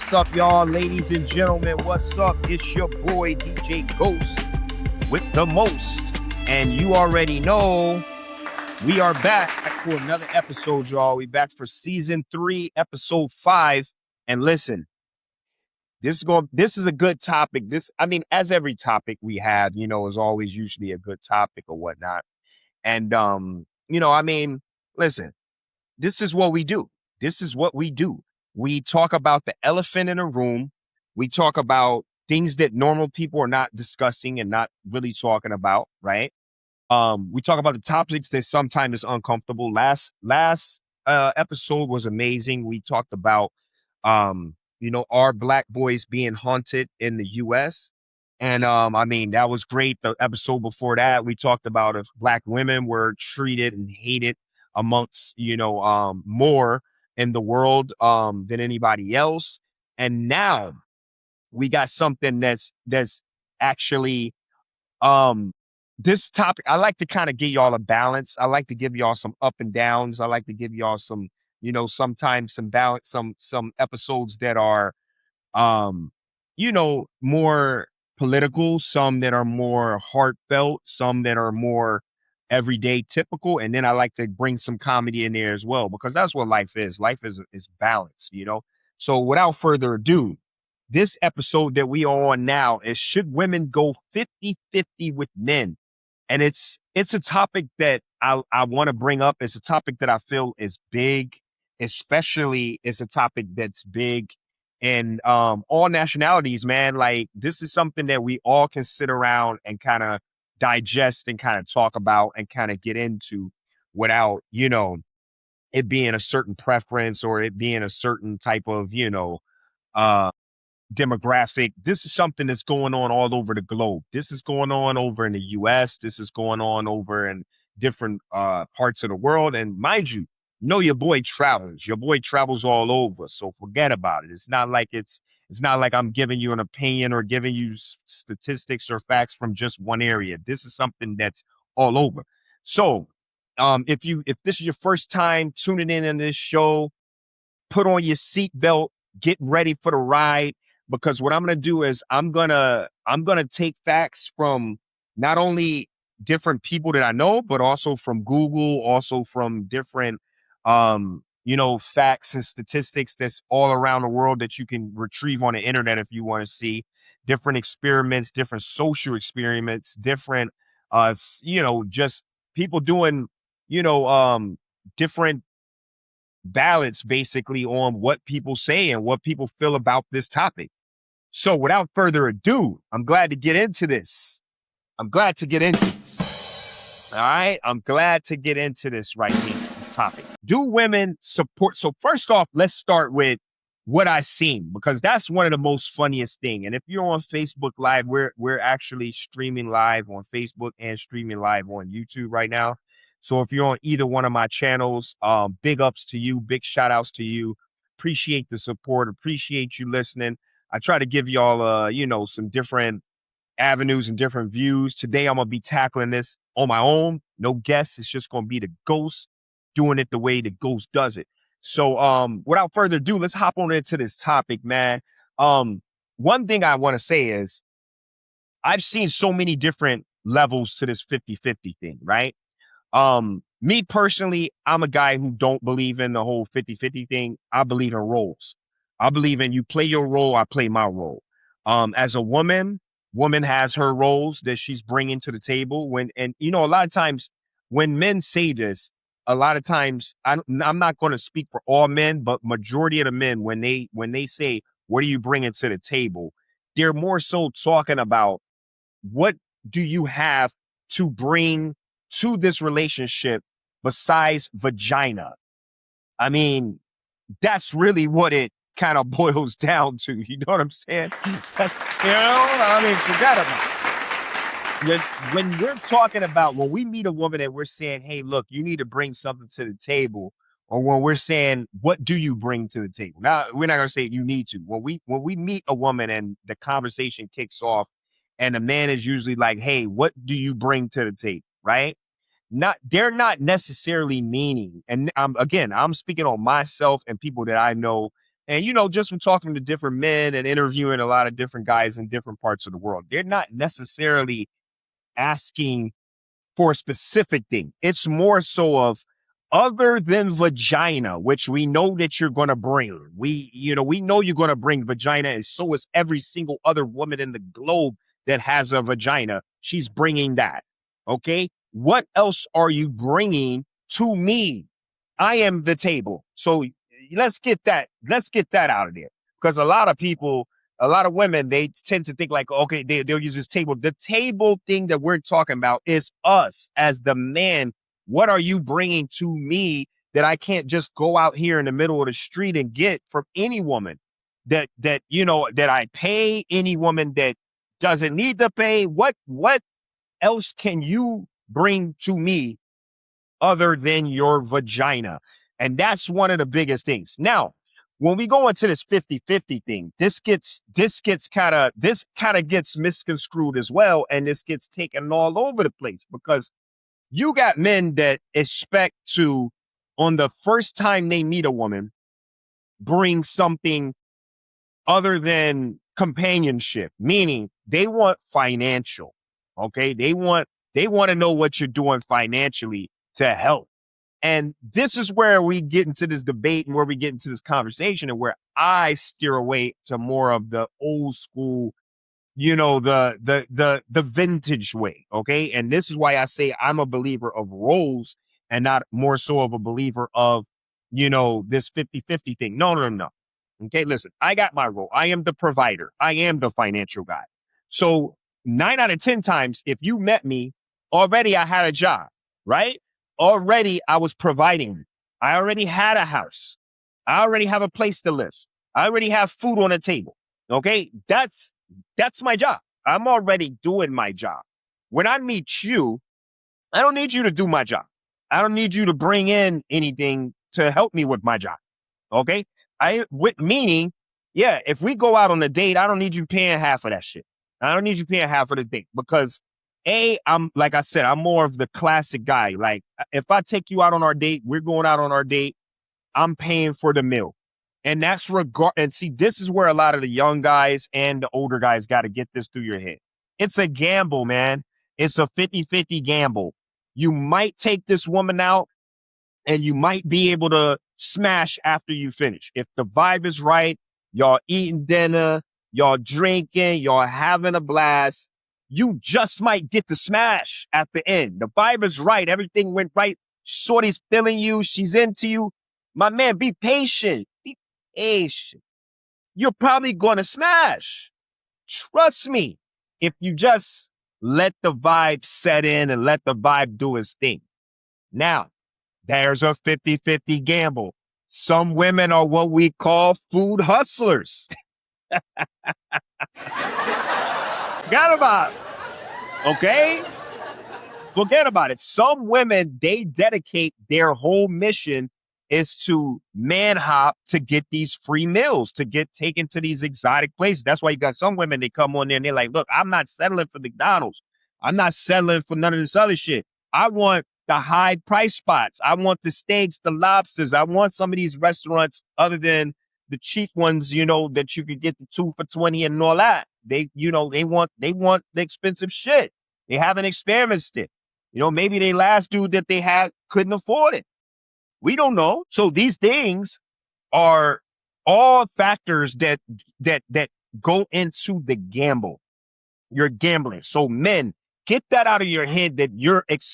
What's up, y'all, ladies and gentlemen? What's up? It's your boy, DJ Ghost, with the most. And you already know we are back for another episode, y'all. We back for season 3, episode 5. And listen, this is a good topic. As every topic we have, is always usually a good topic or whatnot. And listen, this is what we do. This is what we do. We talk about the elephant in the room. We talk about things that normal people are not discussing and not really talking about, right? We talk about the topics that sometimes is uncomfortable. Last episode was amazing. We talked about our black boys being haunted in the US. And that was great. The episode before that, we talked about if black women were treated and hated amongst, more in the world than anybody else. And now we got something that's actually this topic. I like to kind of give y'all a balance. I like to give y'all some up and downs. I like to give y'all some, sometimes some balance, some episodes that are more political, some that are more heartfelt, some that are more everyday typical. And then I like to bring some comedy in there as well, because that's what life is. Life is balance. So without further ado, this episode that we are on now is, should women go 50-50 with men? And it's a topic that I want to bring up. It's a topic that I feel is big, especially it's a topic that's big in all nationalities, man. Like, this is something that we all can sit around and kind of digest and kind of talk about and kind of get into without, it being a certain preference or it being a certain type of, uh demographic. This is something that's going on all over the globe. This is going on over in the US. This is going on over in different parts of the world. And mind you, your boy travels. Your boy travels all over. So forget about it. It's not like I'm giving you an opinion or giving you statistics or facts from just one area. This is something that's all over. So if this is your first time tuning in on this show, put on your seatbelt, get ready for the ride, because what I'm going to do is I'm going to take facts from not only different people that I know, but also from Google, also from different facts and statistics that's all around the world that you can retrieve on the internet if you want to see different experiments, different social experiments, different just people doing different ballots basically on what people say and what people feel about this topic. So without further ado, I'm glad to get into this. All right. I'm glad to get into this right here, this topic. Do women support? So first off, let's start with what I've seen, because that's one of the most funniest thing. And if you're on Facebook Live, we're actually streaming live on Facebook and streaming live on YouTube right now. So if you're on either one of my channels, big ups to you, big shout outs to you. Appreciate the support. Appreciate you listening. I try to give y'all, some different avenues and different views. Today, I'm going to be tackling this on my own. No guests. It's just going to be the ghost doing it the way the ghost does it. So without further ado, let's hop on into this topic, man. One thing I want to say is I've seen so many different levels to this 50-50 thing, right? Me personally, I'm a guy who don't believe in the whole 50-50 thing. I believe in roles. I believe in you play your role, I play my role. As a woman has her roles that she's bringing to the table. A lot of times when men say this, a lot of times I'm not going to speak for all men, but majority of the men, when they say, what are you bringing to the table? They're more so talking about, what do you have to bring to this relationship besides vagina? I mean, that's really what it kind of boils down to. You know what I'm saying? Forget about it. When we're talking about, when we meet a woman and we're saying, hey, look, you need to bring something to the table, or when we're saying, what do you bring to the table? Now, we're not going to say you need to. When we meet a woman and the conversation kicks off, and the man is usually like, hey, what do you bring to the table? Right? They're not necessarily meaning, and I'm speaking on myself and people that I know And, just from talking to different men and interviewing a lot of different guys in different parts of the world, they're not necessarily asking for a specific thing. It's more so of other than vagina, which we know that you're going to bring. We know you're going to bring vagina, and so is every single other woman in the globe that has a vagina. She's bringing that. Okay. What else are you bringing to me? I am the table. So let's get that. Let's get that out of there, because a lot of people, a lot of women, they tend to think like, okay, they'll use this table. The table thing that we're talking about is us as the man. What are you bringing to me that I can't just go out here in the middle of the street and get from any woman that I pay, any woman that doesn't need to pay? What else can you bring to me other than your vagina? And that's one of the biggest things. Now, when we go into this 50-50 thing, this kind of gets misconstrued as well. And this gets taken all over the place, because you got men that expect to, on the first time they meet a woman, bring something other than companionship, meaning they want financial. Okay. They want to know what you're doing financially to help. And this is where we get into this debate and where we get into this conversation, and where I steer away to more of the old school, the vintage way. Okay. And this is why I say I'm a believer of roles and not more so of a believer of, this 50-50 thing. No, no, no, no. Okay. Listen, I got my role. I am the provider. I am the financial guy. So 9 out of 10 times, if you met me already, I had a job, right? Already I was providing. I already had a house. I already have a place to live. I already have food on the table. Okay. That's my job. I'm already doing my job. When I meet you, I don't need you to do my job. I don't need you to bring in anything to help me with my job. Okay. Meaning, yeah, if we go out on a date, I don't need you paying half of that shit. I don't need you paying half of the date, because I'm, like I said, I'm more of the classic guy. Like, if I take you out on our date, we're going out on our date, I'm paying for the meal. And that's and see, this is where a lot of the young guys and the older guys got to get this through your head. It's a gamble, man. It's a 50-50 gamble. You might take this woman out and you might be able to smash after you finish. If the vibe is right, y'all eating dinner, y'all drinking, y'all having a blast, you just might get the smash at the end. The vibe is right. Everything went right. Shorty's feeling you. She's into you. My man, be patient. Be patient. You're probably going to smash. Trust me. If you just let the vibe set in and let the vibe do its thing. Now, there's a 50-50 gamble. Some women are what we call food hustlers. Forget about it. Okay? Forget about it. Some women, they dedicate their whole mission is to man hop to get these free meals, to get taken to these exotic places. That's why you got some women, they come on there and they're like, look, I'm not settling for McDonald's. I'm not settling for none of this other shit. I want the high price spots. I want the steaks, the lobsters. I want some of these restaurants other than the cheap ones, that you could get the 2 for $20 and all that. They want the expensive shit. They haven't experienced it. Maybe the last dude that they had couldn't afford it. We don't know. So these things are all factors that go into the gamble. You're gambling. So men, get that out of your head that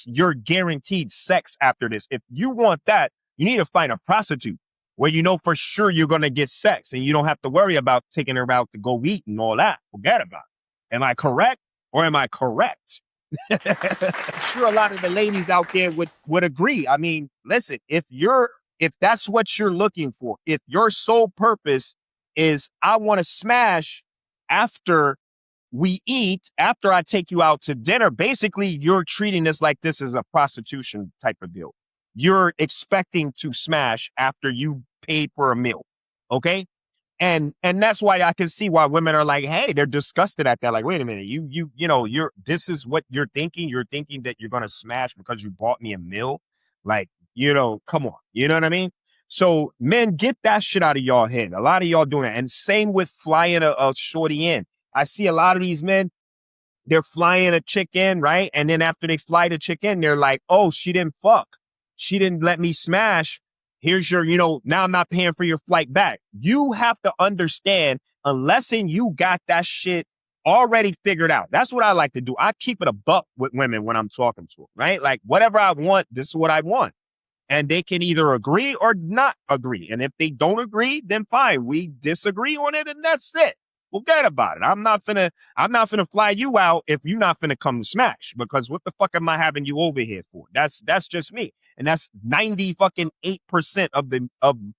you're guaranteed sex after this. If you want that, you need to find a prostitute where you know for sure you're going to get sex and you don't have to worry about taking her out to go eat and all that. Forget about it. Am I correct or am I correct? I'm sure a lot of the ladies out there would agree. I mean, listen, if that's what you're looking for, if your sole purpose is I want to smash after we eat, after I take you out to dinner, basically you're treating this like this is a prostitution type of deal. You're expecting to smash after you paid for a meal. Okay. And that's why I can see why women are like, hey, they're disgusted at that. Like, wait a minute, this is what you're thinking. You're thinking that you're going to smash because you bought me a meal. Like, come on. You know what I mean? So men, get that shit out of y'all head. A lot of y'all doing it. And same with flying a shorty in. I see a lot of these men, they're flying a chick in, right? And then after they fly the chick in, they're like, oh, she didn't fuck. She didn't let me smash. Here's your, now I'm not paying for your flight back. You have to understand, unless you got that shit already figured out. That's what I like to do. I keep it a buck with women when I'm talking to them, right? Like, whatever I want, this is what I want. And they can either agree or not agree. And if they don't agree, then fine. We disagree on it and that's it. Forget about it. I'm not finna fly you out if you're not finna come to smash, because what the fuck am I having you over here for? That's just me. And that's 90%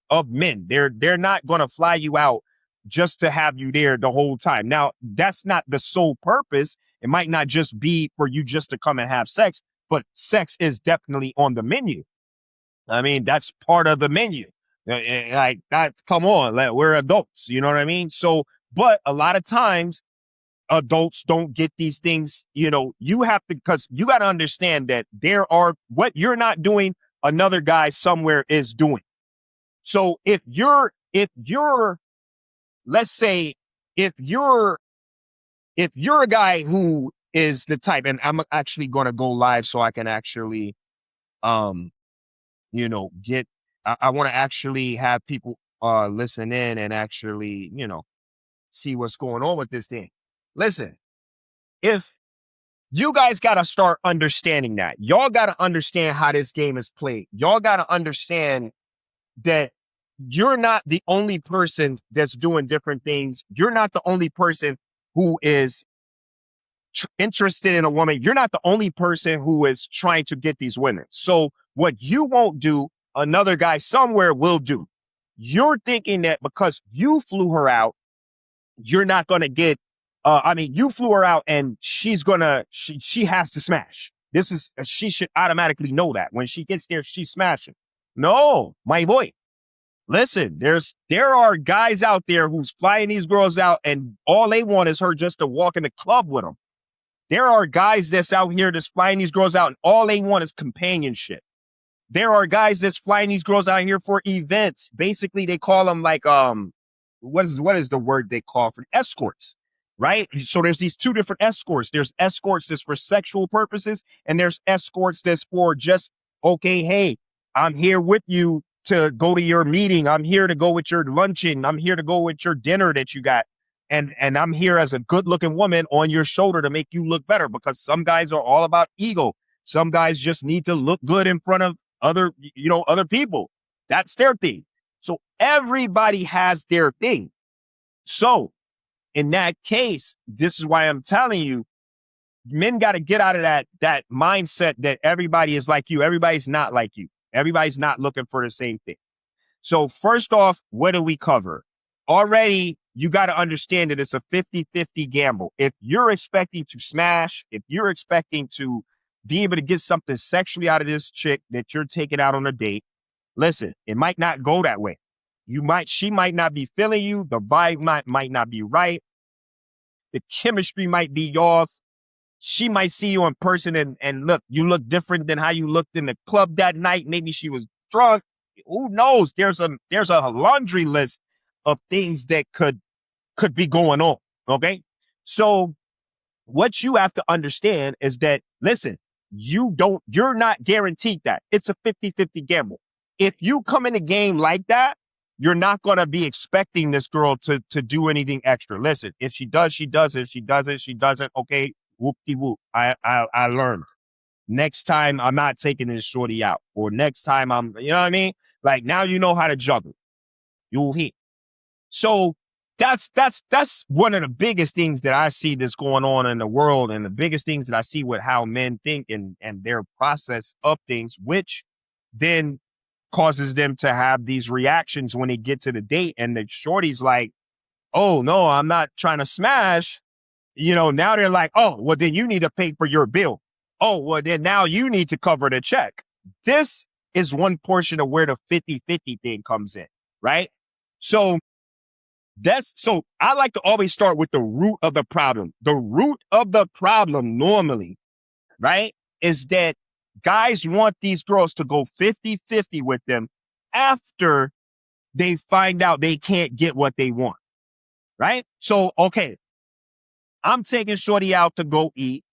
of men. They're not gonna fly you out just to have you there the whole time. Now, that's not the sole purpose. It might not just be for you just to come and have sex, but sex is definitely on the menu. I mean, that's part of the menu. Like that, come on, we're adults, you know what I mean? So, but a lot of times adults don't get these things, you have to, because you got to understand that what you're not doing, another guy somewhere is doing. So let's say, if you're a guy who is the type, and I'm actually going to go live so I can actually, get, I want to actually have people listen in and actually, see what's going on with this thing. Listen, if you guys got to start understanding that, y'all got to understand how this game is played. Y'all got to understand that you're not the only person that's doing different things. You're not the only person who is interested in a woman. You're not the only person who is trying to get these women. So what you won't do, another guy somewhere will do. You're thinking that because you flew her out, you're not going to get, you flew her out and she has to smash. She should automatically know that when she gets there, she's smashing. No, my boy. Listen, there are guys out there who's flying these girls out and all they want is her just to walk in the club with them. There are guys that's out here that's flying these girls out and all they want is companionship. There are guys that's flying these girls out here for events. Basically, they call them like, what is the word they call for escorts, right? So there's these two different escorts. There's escorts that's for sexual purposes and there's escorts that's for just, okay, hey, I'm here with you to go to your meeting. I'm here to go with your luncheon. I'm here to go with your dinner that you got. And I'm here as a good looking woman on your shoulder to make you look better, because some guys are all about ego. Some guys just need to look good in front of other people. That's their thing. So everybody has their thing. So in that case, this is why I'm telling you, men got to get out of that mindset that everybody is like you. Everybody's not like you. Everybody's not looking for the same thing. So first off, what do we cover? Already, you got to understand that it's a 50-50 gamble. If you're expecting to smash, if you're expecting to be able to get something sexually out of this chick that you're taking out on a date, listen, it might not go that way. She might not be feeling you. The vibe might not be right. The chemistry might be off. She might see you in person and look, you look different than how you looked in the club that night. Maybe she was drunk. Who knows? There's a laundry list of things that could be going on. Okay. So what you have to understand is that, listen, you're not guaranteed that. It's a 50-50 gamble. If you come in a game like that, you're not going to be expecting this girl to do anything extra. Listen, if she does, she does. If she doesn't, she doesn't. Okay, whoop-de-whoop. I learned. Next time, I'm not taking this shorty out. Or next time, you know what I mean? Like, now you know how to juggle. You'll hit. So that's one of the biggest things that I see that's going on in the world, and the biggest things that I see with how men think and their process of things, which then causes them to have these reactions when they get to the date and the shorty's like, oh no, I'm not trying to smash. Now they're like, oh, well then you need to pay for your bill. Oh, well then now you need to cover the check. This is one portion of where the 50-50 thing comes in, right? So I like to always start with the root of the problem. The root of the problem normally, right, is that guys want these girls to go 50-50 with them. after they find out they can't get what they want, right? So, okay, I'm taking shorty out to go eat,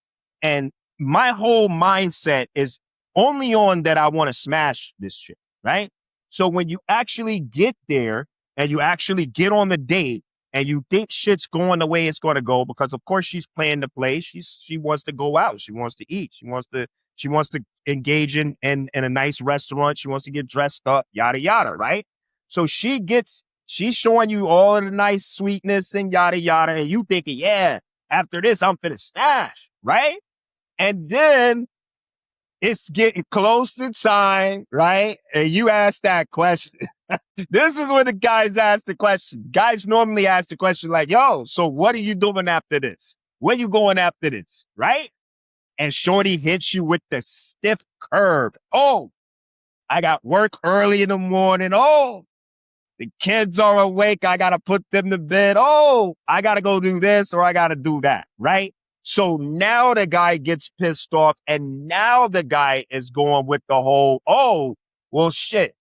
and my whole mindset is only on that I want to smash this shit, right? So when you actually get there and you actually get on the date and you think shit's going the way it's going to go, because of course she's playing the play. She wants to go out. She wants to eat. She wants to engage in a nice restaurant. She wants to get dressed up, yada yada, right? So she's showing you all of the nice sweetness and yada yada, and you thinking, yeah, after this, I'm finna smash, right? And then it's getting close to time, right? And you ask that question. This is when the guys ask the question. Guys normally ask the question like, yo, so what are you doing after this? Where you going after this, right? And shorty hits you with the stiff curve. Oh, I got work early in the morning. Oh, the kids are awake. I got to put them to bed. Oh, I got to go do this or I got to do that, right? So now the guy gets pissed off and now the guy is going with the whole, oh, well, shit.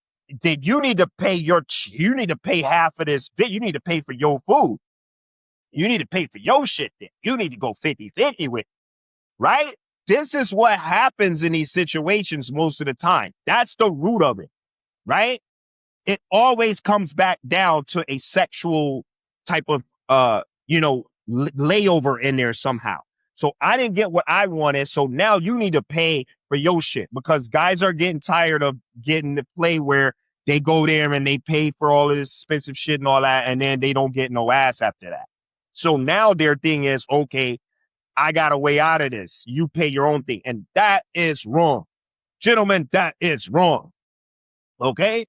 Then you need to pay you need to pay half of this bit. You need to pay for your food. You need to pay for your shit then. You need to go 50-50 with, right? This is what happens in these situations most of the time. That's the root of it, right? It always comes back down to a sexual type of, layover in there somehow. So I didn't get what I wanted. So now you need to pay for your shit, because guys are getting tired of getting the play where they go there and they pay for all of this expensive shit and all that. And then they don't get no ass after that. So now their thing is, okay, I got a way out of this. You pay your own thing. And that is wrong. Gentlemen, that is wrong. Okay?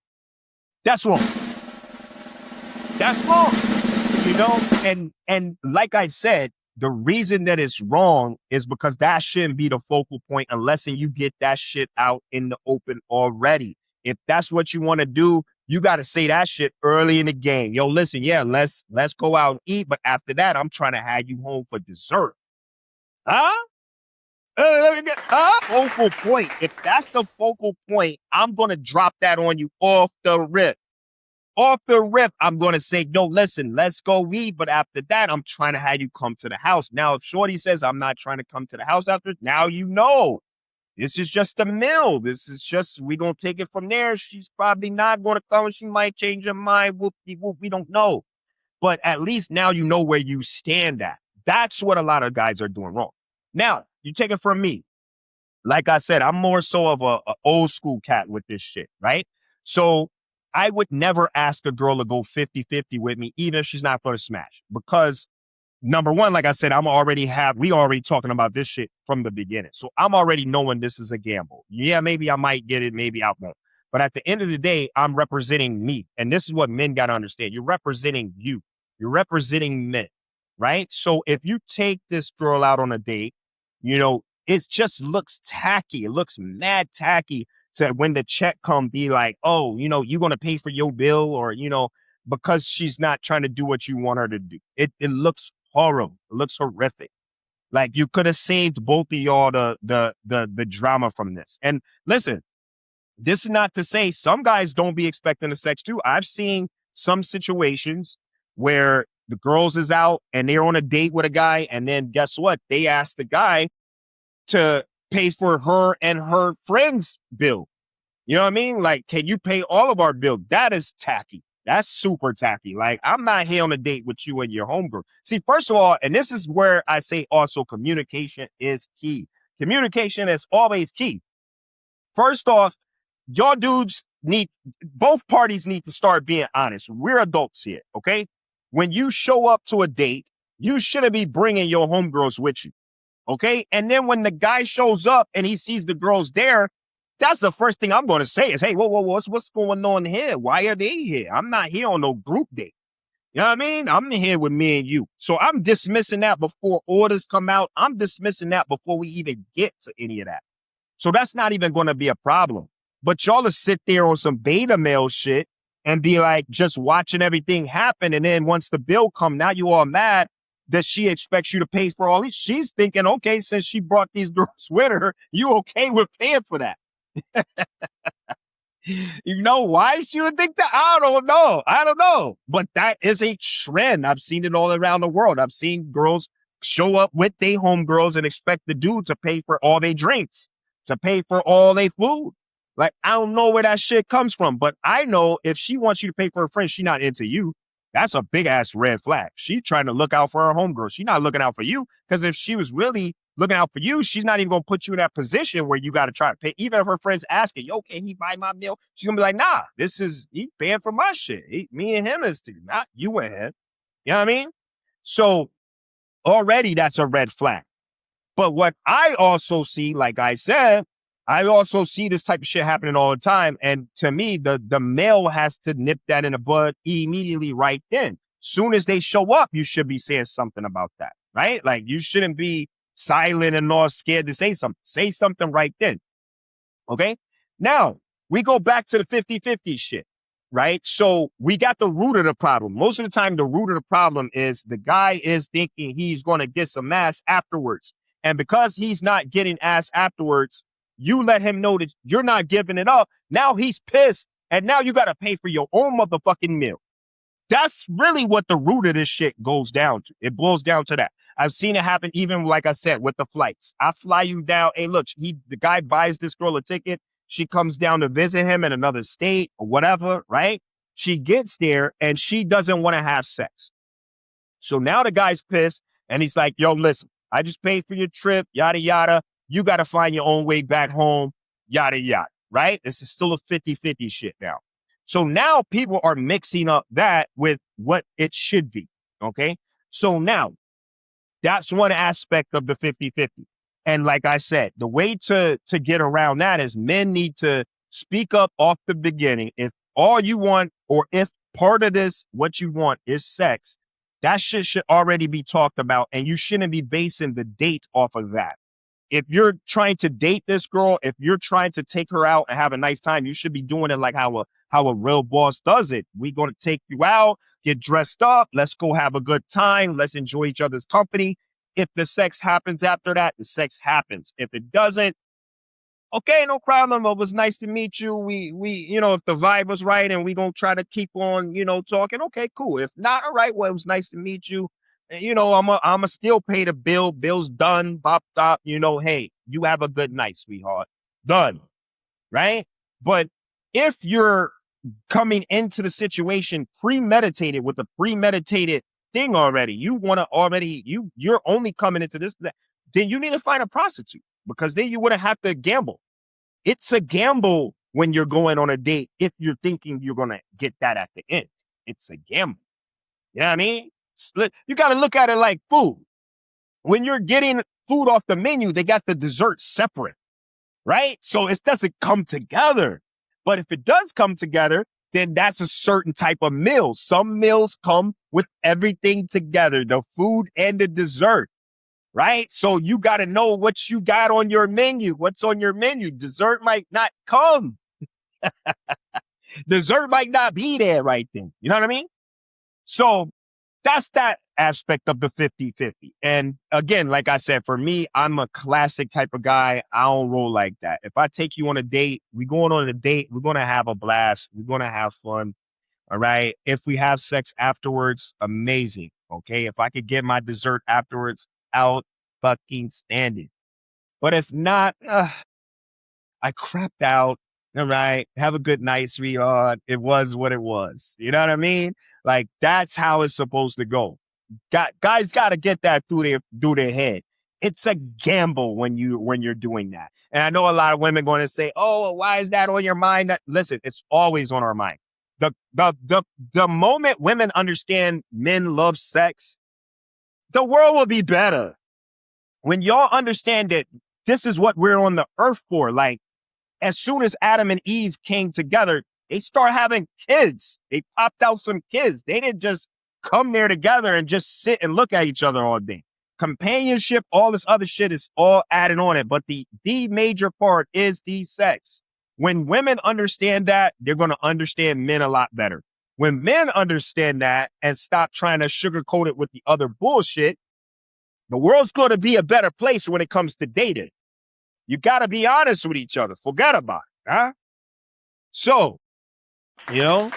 That's wrong. That's wrong. You know, and like I said, the reason that it's wrong is because that shouldn't be the focal point unless you get that shit out in the open already. If that's what you want to do, you got to say that shit early in the game. Yo, listen, yeah, let's go out and eat, but after that, I'm trying to have you home for dessert. Huh? Let me get focal point. If that's the focal point, I'm gonna drop that on you off the rip. Off the rip, I'm going to say, yo, listen, let's go eat. But after that, I'm trying to have you come to the house. Now, if shorty says I'm not trying to come to the house after, now you know. This is just a meal. This is just, we going to take it from there. She's probably not going to come. She might change her mind. Whoop-de-whoop. We don't know. But at least now you know where you stand at. That's what a lot of guys are doing wrong. Now, you take it from me. Like I said, I'm more so of a old school cat with this shit, right? So I would never ask a girl to go 50-50 with me, even if she's not going to smash. Because number one, like I said, we already talking about this shit from the beginning. So I'm already knowing this is a gamble. Yeah, maybe I might get it, maybe I won't. But at the end of the day, I'm representing me. And this is what men got to understand. You're representing you. You're representing men, right? So if you take this girl out on a date, it just looks tacky. It looks mad tacky to when the check come be like, oh, you're going to pay for your bill or, because she's not trying to do what you want her to do. It looks horrible. It looks horrific. Like you could have saved both of y'all the drama from this. And listen, this is not to say some guys don't be expecting the sex too. I've seen some situations where the girls is out and they're on a date with a guy. And then guess what? They ask the guy to pay for her and her friend's bill. You know what I mean? Like, can you pay all of our bill? That is tacky. That's super tacky. Like, I'm not here on a date with you and your homegirl. See, first of all, and this is where I say also communication is key. Communication is always key. First off, y'all dudes both parties need to start being honest. We're adults here, okay? When you show up to a date, you shouldn't be bringing your homegirls with you. Okay. And then when the guy shows up and he sees the girls there, that's the first thing I'm going to say is, hey, whoa, what's going on here? Why are they here? I'm not here on no group date. You know what I mean? I'm here with me and you. So I'm dismissing that before orders come out. I'm dismissing that before we even get to any of that. So that's not even going to be a problem. But y'all will sit there on some beta male shit and be like just watching everything happen. And then once the bill come, now you all mad that she expects you to pay for all these. She's thinking, okay, since she brought these girls with her, you okay with paying for that. You know why she would think that? I don't know. I don't know. But that is a trend. I've seen it all around the world. I've seen girls show up with their homegirls and expect the dude to pay for all their drinks, to pay for all their food. Like, I don't know where that shit comes from, but I know if she wants you to pay for her friends, she's not into you. That's a big ass red flag. She's trying to look out for her homegirl. She's not looking out for you, because if she was really looking out for you, she's not even going to put you in that position where you got to try to pay. Even if her friends asking, yo, can he buy my meal? She's going to be like, nah, he's paying for my shit. Me and him is not you and him. You know what I mean? So already that's a red flag. But what I also see, like I said, I also see this type of shit happening all the time. And to me, the male has to nip that in the bud immediately right then. Soon as they show up, you should be saying something about that, right? Like, you shouldn't be silent and all scared to say something. Say something right then. Okay? Now, we go back to the 50-50 shit, right? So we got the root of the problem. Most of the time, the root of the problem is the guy is thinking he's going to get some ass afterwards. And because he's not getting ass afterwards, you let him know that you're not giving it up. Now he's pissed. And now you got to pay for your own motherfucking meal. That's really what the root of this shit goes down to. It boils down to that. I've seen it happen even, like I said, with the flights. I fly you down. Hey, look, the guy buys this girl a ticket. She comes down to visit him in another state or whatever, right? She gets there and she doesn't want to have sex. So now the guy's pissed and he's like, yo, listen, I just paid for your trip, yada, yada. You got to find your own way back home, yada, yada, right? This is still a 50-50 shit now. So now people are mixing up that with what it should be, okay? So now that's one aspect of the 50-50. And like I said, the way to get around that is men need to speak up off the beginning. If all you want, or if part of this, what you want is sex, that shit should already be talked about, and you shouldn't be basing the date off of that. If you're trying to date this girl, if you're trying to take her out and have a nice time, you should be doing it like how a real boss does it. We're going to take you out, get dressed up. Let's go have a good time. Let's enjoy each other's company. If the sex happens after that, the sex happens. If it doesn't, okay, no problem. It was nice to meet you. We, if the vibe was right and we going to try to keep on, talking. Okay, cool. If not, all right, well, it was nice to meet you. I'm a still pay the bill. Bill's done. Bop, stop. Hey, you have a good night, sweetheart. Done. Right? But if you're coming into the situation premeditated with a premeditated thing already, you're only coming into this, then you need to find a prostitute, because then you wouldn't have to gamble. It's a gamble when you're going on a date if you're thinking you're going to get that at the end. It's a gamble. You know what I mean? You got to look at it like food. When you're getting food off the menu, they got the dessert separate, right? So it doesn't come together. But if it does come together, then that's a certain type of meal. Some meals come with everything together, the food and the dessert, right? So you got to know what you got on your menu. What's on your menu? Dessert might not come. Dessert might not be there right then. You know what I mean? So that's that aspect of the 50-50. And again, like I said, for me, I'm a classic type of guy. I don't roll like that. If I take you on a date, we're going on a date, we're going to have a blast. We're going to have fun. All right. If we have sex afterwards, amazing. Okay. If I could get my dessert afterwards, out fucking standing. But if not, I crapped out. All right. Have a good night, sweetheart. It was what it was. You know what I mean? Like, that's how it's supposed to go. Guys got to get that through their head. It's a gamble when you're doing that. And I know a lot of women going to say, "Oh, why is that on your mind?" Listen, it's always on our mind. The moment women understand men love sex, the world will be better. When y'all understand that this is what we're on the earth for, like, as soon as Adam and Eve came together, they start having kids. They popped out some kids. They didn't just come there together and just sit and look at each other all day. Companionship, all this other shit is all added on it. But the major part is the sex. When women understand that, they're going to understand men a lot better. When men understand that and stop trying to sugarcoat it with the other bullshit, the world's going to be a better place when it comes to dating. You got to be honest with each other. Forget about it, huh? So, yeah,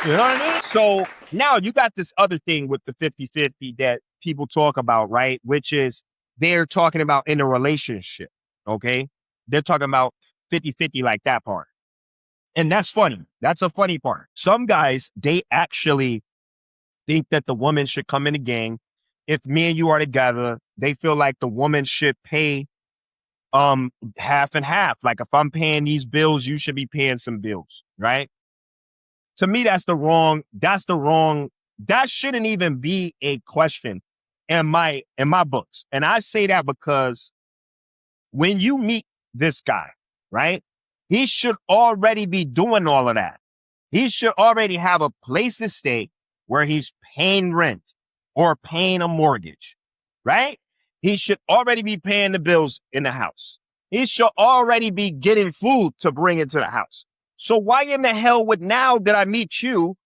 you know what I mean? So now you got this other thing with the 50-50 that people talk about, right? Which is they're talking about in a relationship, okay? They're talking about 50-50 like that part. And that's funny. That's a funny part. Some guys, they actually think that the woman should come in the game. If me and you are together, they feel like the woman should pay half and half. Like if I'm paying these bills, you should be paying some bills, right? To me, that shouldn't even be a question in my books. And I say that because when you meet this guy, right? He should already be doing all of that. He should already have a place to stay where he's paying rent or paying a mortgage, right? He should already be paying the bills in the house. He should already be getting food to bring into the house. So why in the hell would now that I meet you,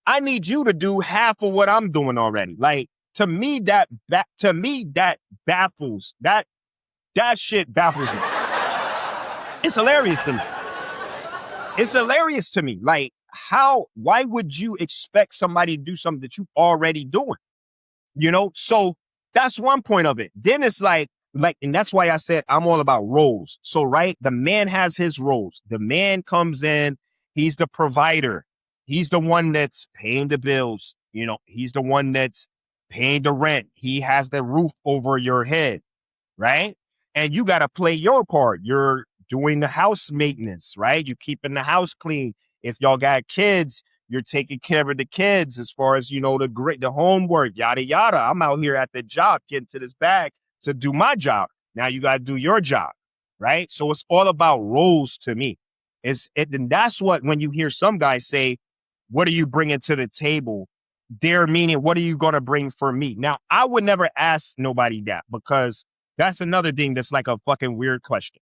I need you to do half of what I'm doing already? Like to me that baffles that shit baffles me. It's hilarious to me. It's hilarious to me. Like, why would you expect somebody to do something that you already doing? So that's one point of it. Then it's and that's why I said I'm all about roles. So, right, the man has his roles. The man comes in, he's the provider. He's the one that's paying the bills. He's the one that's paying the rent. He has the roof over your head, right? And you got to play your part. You're doing the house maintenance, right? You're keeping the house clean. If y'all got kids, you're taking care of the kids as far as, the homework, yada, yada. I'm out here at the job getting to this bag to do my job. Now you got to do your job, right? So it's all about roles to me. And that's what, when you hear some guys say, what are you bringing to the table? They're meaning, what are you going to bring for me? Now, I would never ask nobody that because that's another thing that's like a fucking weird question.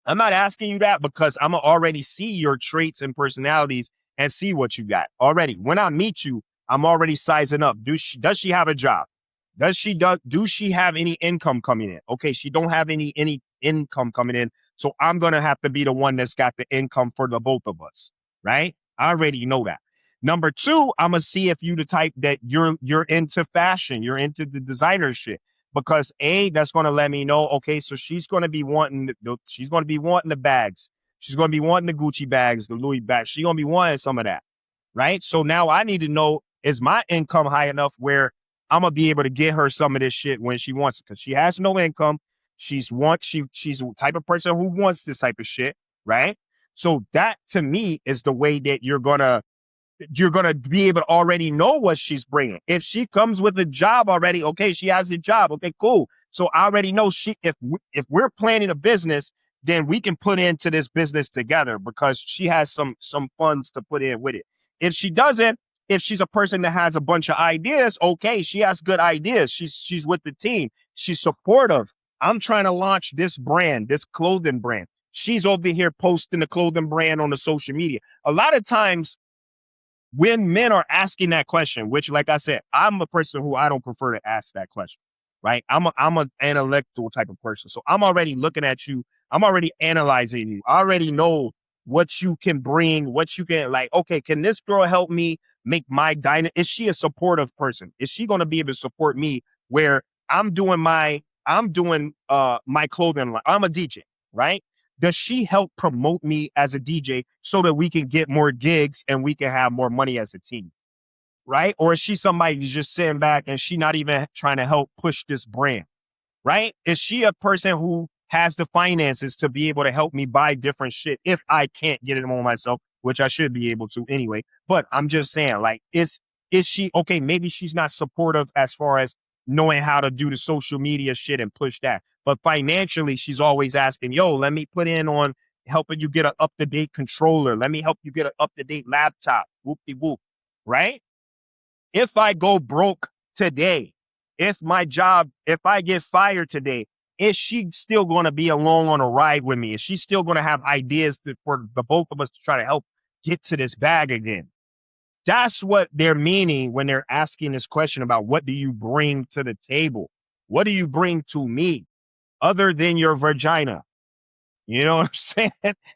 I'm not asking you that because I'm going to already see your traits and personalities and see what you got already. When I meet you, I'm already sizing up. Does she have a job? Do she have any income coming in? Okay, she don't have any income coming in. So I'm going to have to be the one that's got the income for the both of us, right? I already know that. Number two, I'm going to see if you the type that you're into fashion, you're into the designer shit. Because that's going to let me know, okay, so she's going to be wanting the bags. She's going to be wanting the Gucci bags, the Louis bags. She's going to be wanting some of that, right? So now I need to know, is my income high enough where I'm going to be able to get her some of this shit when she wants it? Because she has no income. She's the type of person who wants this type of shit, right? So that to me is the way that you're going to be able to already know what she's bringing. If she comes with a job already, okay, she has a job. Okay, cool. So I already know if we're planning a business, then we can put into this business together because she has some funds to put in with it. If she doesn't, if she's a person that has a bunch of ideas, okay, she has good ideas. She's with the team. She's supportive. I'm trying to launch this brand, this clothing brand. She's over here posting the clothing brand on the social media. A lot of times, when men are asking that question, which, like I said, I'm a person who I don't prefer to ask that question, right? I'm an intellectual type of person. So I'm already looking at you. I'm already analyzing you. I already know what you can bring, what you can okay, can this girl help me make my diner? Is she a supportive person? Is she going to be able to support me where I'm doing my clothing line? I'm a DJ, right? Does she help promote me as a DJ so that we can get more gigs and we can have more money as a team? Right? Or is she somebody who's just sitting back and she not even trying to help push this brand? Right? Is she a person who has the finances to be able to help me buy different shit if I can't get it on myself, which I should be able to anyway. But I'm just saying, is she okay? Maybe she's not supportive as far as knowing how to do the social media shit and push that. But financially, she's always asking, yo, let me put in on helping you get an up-to-date controller. Let me help you get an up-to-date laptop. Whoop-de-whoop. Right? If I go broke today, if I get fired today, is she still going to be along on a ride with me? Is she still going to have ideas for the both of us to try to help get to this bag again? That's what they're meaning when they're asking this question about what do you bring to the table? What do you bring to me other than your vagina? You know what I'm saying?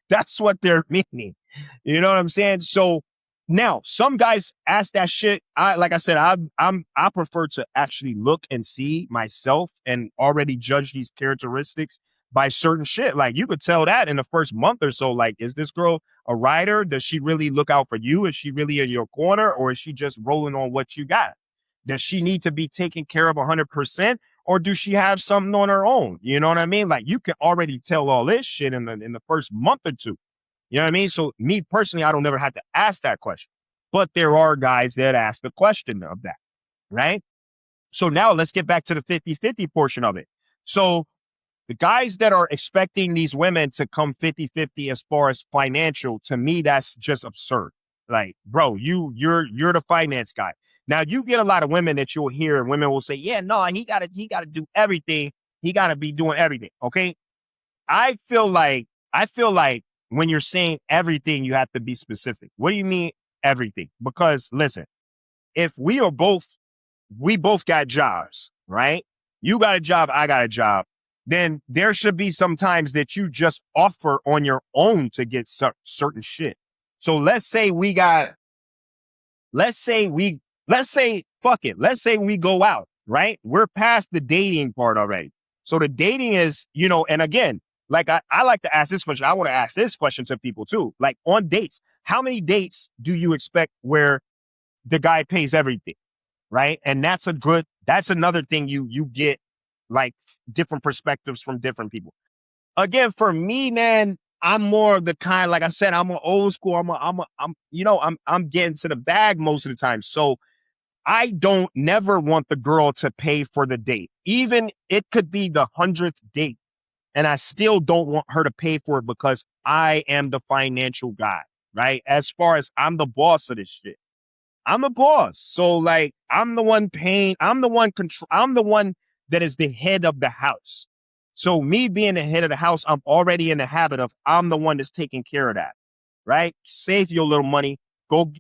That's what they're meaning. You know what I'm saying? So now some guys ask that shit. Like I said, I prefer to actually look and see myself and already judge these characteristics by certain shit. Like you could tell that in the first month or so. Like, is this girl a rider? Does she really look out for you? Is she really in your corner, or is she just rolling on what you got? Does she need to be taken care of 100%? Or do she have something on her own? You know what I mean? Like you can already tell all this shit in the first month or two. You know what I mean? So me personally, I don't never have to ask that question. But there are guys that ask the question of that, right? So now let's get back to the 50-50 portion of it. So the guys that are expecting these women to come 50-50 as far as financial, to me, that's just absurd. Like, bro, you're the finance guy. Now you get a lot of women that you'll hear, and women will say, yeah, no, he gotta do everything. He gotta be doing everything. Okay. I feel like when you're saying everything, you have to be specific. What do you mean everything? Because listen, if we both got jobs, right? You got a job, I got a job. Then there should be some times that you just offer on your own to get certain shit. So let's say we, let's say, fuck it. Let's say we go out, right? We're past the dating part already. So the dating is, and again, like I like to ask this question. I want to ask this question to people too. Like on dates, how many dates do you expect where the guy pays everything? Right. And that's another thing you get, like different perspectives from different people. Again, for me, man, I'm more of the kind, like I said, I'm an old school. I'm getting to the bag most of the time. So I don't never want the girl to pay for the date. Even it could be the 100th date. And I still don't want her to pay for it because I am the financial guy, right? As far as I'm the boss of this shit. I'm the boss. So like I'm the one paying, I'm the one that is the head of the house. So me being the head of the house, I'm already in the habit of I'm the one that's taking care of that. Right? Save your little money. Go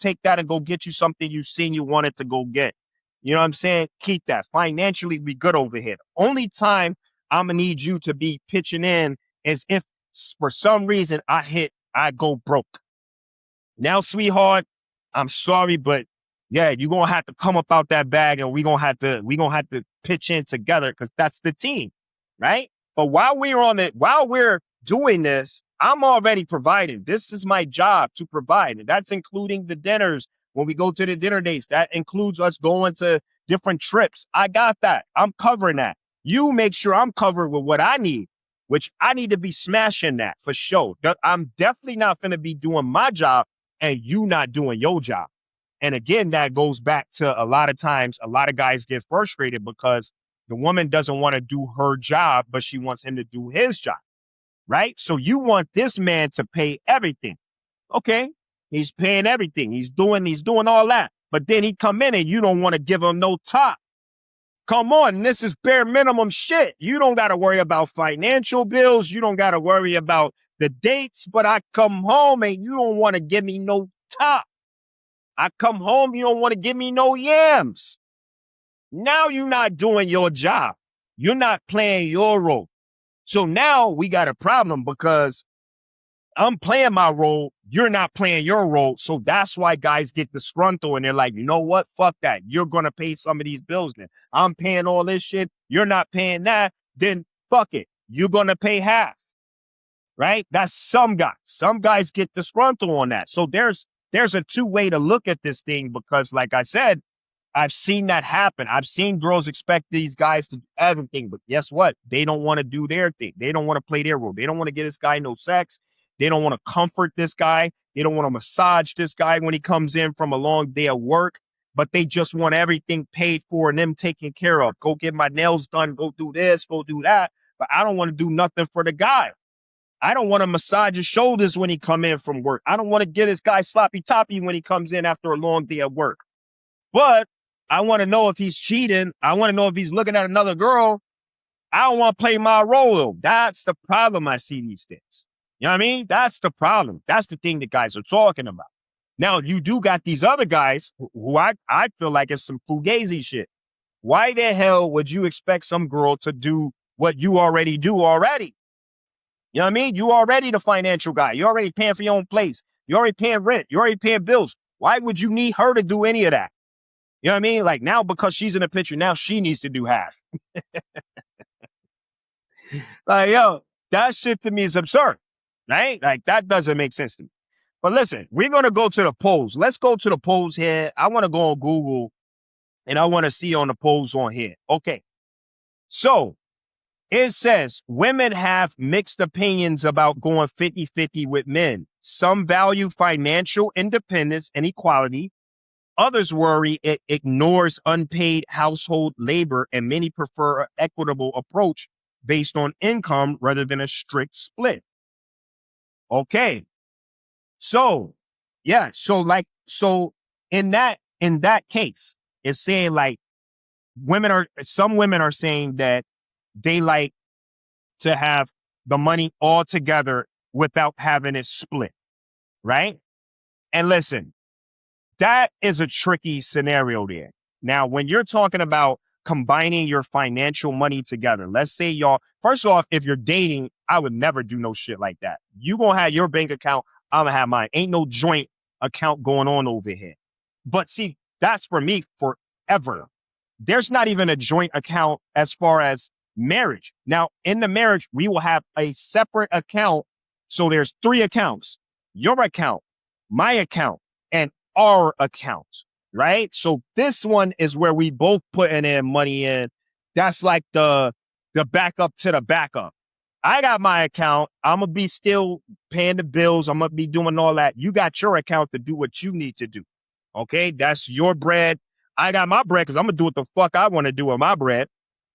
take that and go get you something you seen you wanted to go get. You know what I'm saying? Keep that. Financially be good over here. Only time I'm gonna need you to be pitching in is if for some reason I go broke. Now, sweetheart, I'm sorry, but yeah, you're gonna have to come up out that bag and we gonna have to pitch in together because that's the team, right? But while we're doing this, I'm already providing. This is my job to provide. And that's including the dinners when we go to the dinner dates. That includes us going to different trips. I got that. I'm covering that. You make sure I'm covered with what I need, which I need to be smashing that for sure. I'm definitely not going to be doing my job and you not doing your job. And again, that goes back to a lot of times, a lot of guys get frustrated because the woman doesn't want to do her job, but she wants him to do his job, right? So you want this man to pay everything. Okay. He's paying everything. He's doing all that. But then he come in and you don't want to give him no top. Come on, this is bare minimum shit. You don't got to worry about financial bills. You don't got to worry about the dates, but I come home and you don't want to give me no top. I come home, you don't want to give me no yams. Now you're not doing your job. You're not playing your role. So now we got a problem because I'm playing my role. You're not playing your role. So that's why guys get disgruntled and they're like, you know what? Fuck that. You're going to pay some of these bills then. I'm paying all this shit. You're not paying that. Then fuck it. You're going to pay half. Right? That's some guys. Some guys get disgruntled on that. So there's a two-way to look at this thing because like I said, I've seen that happen. I've seen girls expect these guys to do everything, but guess what? They don't want to do their thing. They don't want to play their role. They don't want to get this guy no sex. They don't want to comfort this guy. They don't want to massage this guy when he comes in from a long day of work, but they just want everything paid for and them taken care of. Go get my nails done. Go do this, go do that. But I don't want to do nothing for the guy. I don't want to massage his shoulders when he come in from work. I don't want to get this guy sloppy toppy when he comes in after a long day of work. But I want to know if he's cheating. I want to know if he's looking at another girl. I don't want to play my role. That's the problem I see these days. You know what I mean? That's the problem. That's the thing that guys are talking about. Now, you do got these other guys who I feel like it's some fugazi shit. Why the hell would you expect some girl to do what you already do already? You know what I mean? You already the financial guy. You already paying for your own place. You already paying rent. You already paying bills. Why would you need her to do any of that? You know what I mean? Like now, because she's in the picture, now she needs to do half. Like, yo, that shit to me is absurd, right? Like that doesn't make sense to me. But listen, we're going to go to the polls. Let's go to the polls here. I want to go on Google and I want to see on the polls on here. Okay. So it says women have mixed opinions about going 50-50 with men. Some value financial independence and equality. Others worry it ignores unpaid household labor, and many prefer an equitable approach based on income rather than a strict split. Okay. So, yeah. So in that case, it's saying like some women are saying that they like to have the money all together without having it split, right? And listen, that is a tricky scenario there. Now, when you're talking about combining your financial money together, let's say y'all, first off, if you're dating, I would never do no shit like that. You gonna have your bank account, I'm gonna have mine. Ain't no joint account going on over here. But see, that's for me forever. There's not even a joint account as far as marriage. Now, in the marriage, we will have a separate account. So there's 3 accounts: your account, my account, and our account, right? So this one is where we both putting in money in. That's like the backup to the backup. I got my account. I'm going to be still paying the bills. I'm going to be doing all that. You got your account to do what you need to do. Okay. That's your bread. I got my bread because I'm going to do what the fuck I want to do with my bread.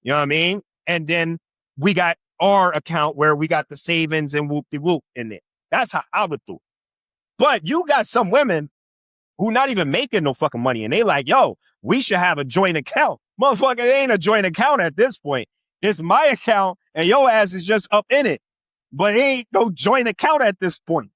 You know what I mean? And then we got our account where we got the savings and whoop-de-whoop in it. That's how I would do it. But you got some women who not even making no fucking money. And they like, yo, we should have a joint account. Motherfucker, it ain't a joint account at this point. It's my account and your ass is just up in it. But it ain't no joint account at this point.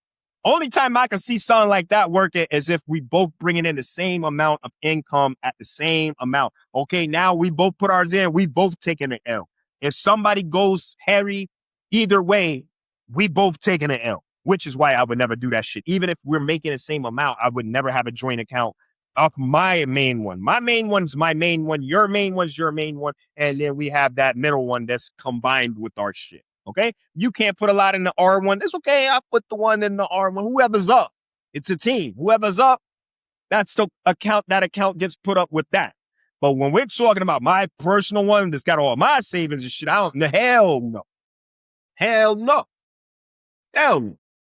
Only time I can see something like that working is if we both bringing in the same amount of income at the same amount. Okay, now we both put ours in. We both taking an L. If somebody goes hairy, either way, we both taking an L, which is why I would never do that shit. Even if we're making the same amount, I would never have a joint account off my main one. My main one's my main one. Your main one's your main one. And then we have that middle one that's combined with our shit. Okay. You can't put a lot in the R1. It's okay. I'll put the one in the R1. Whoever's up. It's a team. Whoever's up, that's the account. That account gets put up with that. But when we're talking about my personal one that's got all my savings and shit, hell no. Hell no. Hell no.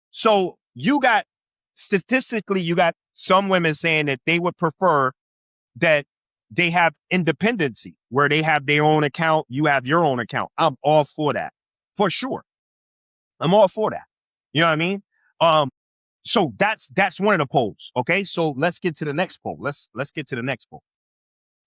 So statistically, you got some women saying that they would prefer that they have independency, where they have their own account, you have your own account. I'm all for that. For sure. I'm all for that. You know what I mean? So that's one of the polls. Okay. So let's get to the next poll. Let's get to the next poll.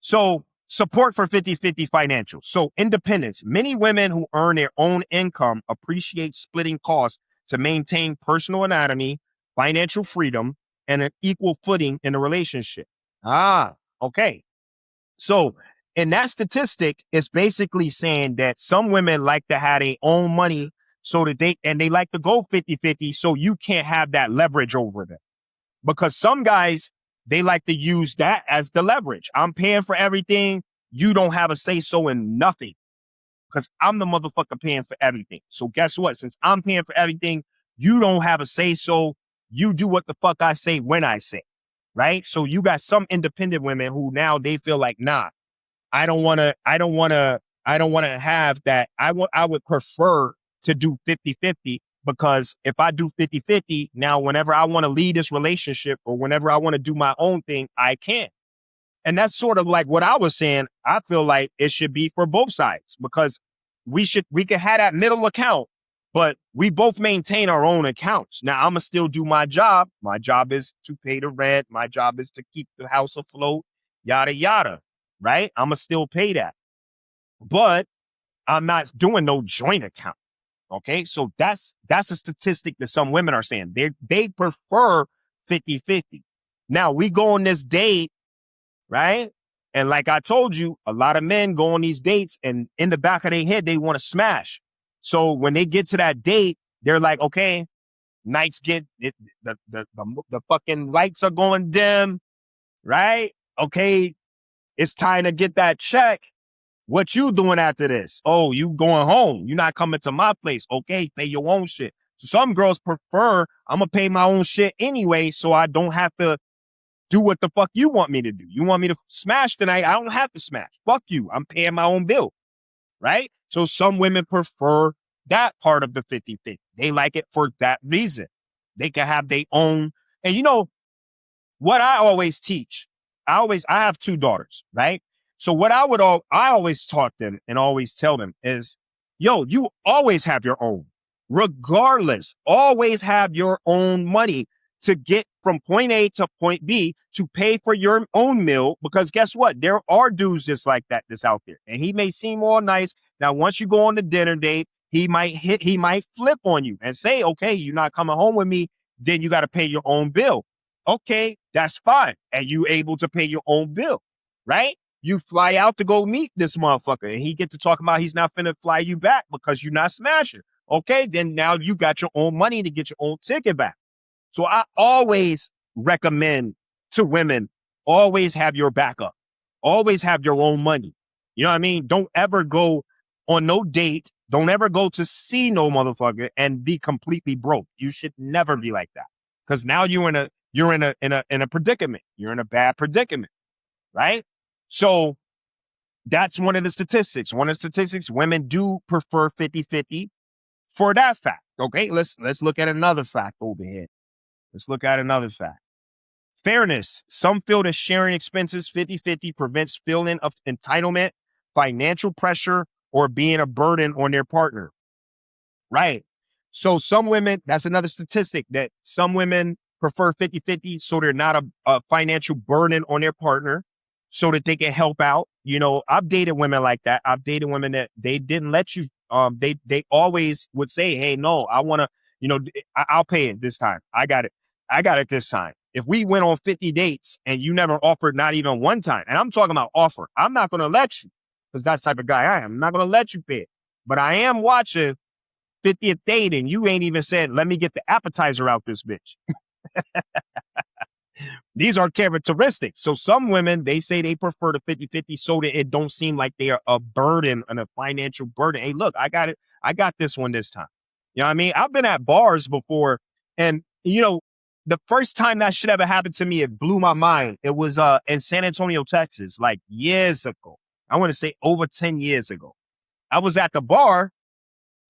So support for 50-50 financial. So independence. Many women who earn their own income appreciate splitting costs to maintain personal autonomy, financial freedom, and an equal footing in a relationship. Okay. So in that statistic, it's basically saying that some women like to have their own money so that they like to go 50-50 so you can't have that leverage over them. Because some guys, they like to use that as the leverage. I'm paying for everything. You don't have a say-so in nothing because I'm the motherfucker paying for everything. So guess what? Since I'm paying for everything, you don't have a say-so. You do what the fuck I say when I say, right? So you got some independent women who now they feel like, nah, I don't want to have that. I would prefer to do 50-50 because if I do 50-50, now whenever I want to leave this relationship or whenever I want to do my own thing, I can. And that's sort of like what I was saying. I feel like it should be for both sides because we can have that middle account, but we both maintain our own accounts. Now I'm going to still do my job. My job is to pay the rent. My job is to keep the house afloat, yada, yada, right? I'm going to still pay that, but I'm not doing no joint account. Okay. So that's a statistic that some women are saying they prefer 50-50. Now we go on this date, right? And like I told you, a lot of men go on these dates and in the back of their head, they want to smash. So when they get to that date, They're like, okay, nights get it, the fucking lights are going dim, right? Okay, it's time to get that check. What you doing after this? Oh, you going home. You're not coming to my place. Okay, pay your own shit. So some girls prefer, I'm going to pay my own shit anyway, so I don't have to do what the fuck you want me to do. You want me to smash tonight? I don't have to smash. Fuck you. I'm paying my own bill, right? So some women prefer that part of the 50-50. They like it for that reason. They can have their own. And you know, what I always teach, I have two daughters, right? So what I always taught them and always tell them is, yo, you always have your own, regardless, always have your own money to get from point A to point B to pay for your own meal. Because guess what? There are dudes just like that that's out there. And he may seem all nice. Now, once you go on the dinner date, he might flip on you and say, okay, you're not coming home with me. Then you got to pay your own bill. Okay, that's fine. And you able to pay your own bill, right? You fly out to go meet this motherfucker and he get to talk about he's not finna fly you back because you're not smashing. Okay, then now you got your own money to get your own ticket back. So I always recommend to women, always have your backup. Always have your own money. You know what I mean? Don't ever go on no date. Don't ever go to see no motherfucker and be completely broke. You should never be like that. Because now you're in a predicament. You're in a bad predicament, right? So that's one of the statistics. One of the statistics, women do prefer 50-50 for that fact. Okay, let's look at another fact over here. Let's look at another fact. Fairness. Some feel that sharing expenses 50-50 prevents feeling of entitlement, financial pressure, or being a burden on their partner. Right. So some women, that's another statistic, that some women prefer 50-50 so they're not a financial burden on their partner, so that they can help out. You know, I've dated women like that. I've dated women that they didn't let you, they always would say, hey, no, I want to, you know, I'll pay it this time. I got it. I got it this time. If we went on 50 dates and you never offered not even one time, and I'm talking about offer, I'm not going to let you, because that's the type of guy I am. I'm not going to let you pay it. But I am watching 50th date and you ain't even said, let me get the appetizer out this bitch. These are characteristics. So some women, they say they prefer the 50-50 so that it don't seem like they are a burden and a financial burden. Hey, look, I got it. I got this one this time. You know what I mean? I've been at bars before, and you know, the first time that shit ever happened to me, it blew my mind. It was in San Antonio, Texas, like years ago. I want to say over 10 years ago. I was at the bar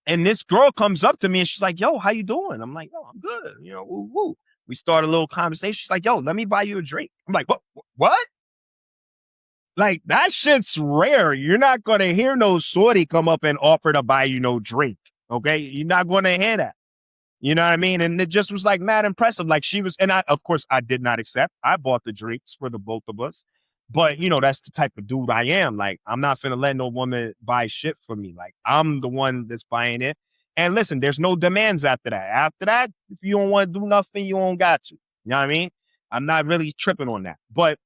and this girl comes up to me and she's like, yo, how you doing? I'm like, yo, I'm good. You know, woo, woo. We start a little conversation. She's like, yo, let me buy you a drink. I'm like, what? Like, that shit's rare. You're not going to hear no shorty come up and offer to buy you no drink. Okay. You're not going to hear that. You know what I mean? And it just was like mad impressive. Like she was, and of course, I did not accept. I bought the drinks for the both of us. But, you know, that's the type of dude I am. Like, I'm not finna let no woman buy shit for me. Like, I'm the one that's buying it. And listen, there's no demands after that. After that, if you don't want to do nothing, you don't got to. You know what I mean? I'm not really tripping on that. But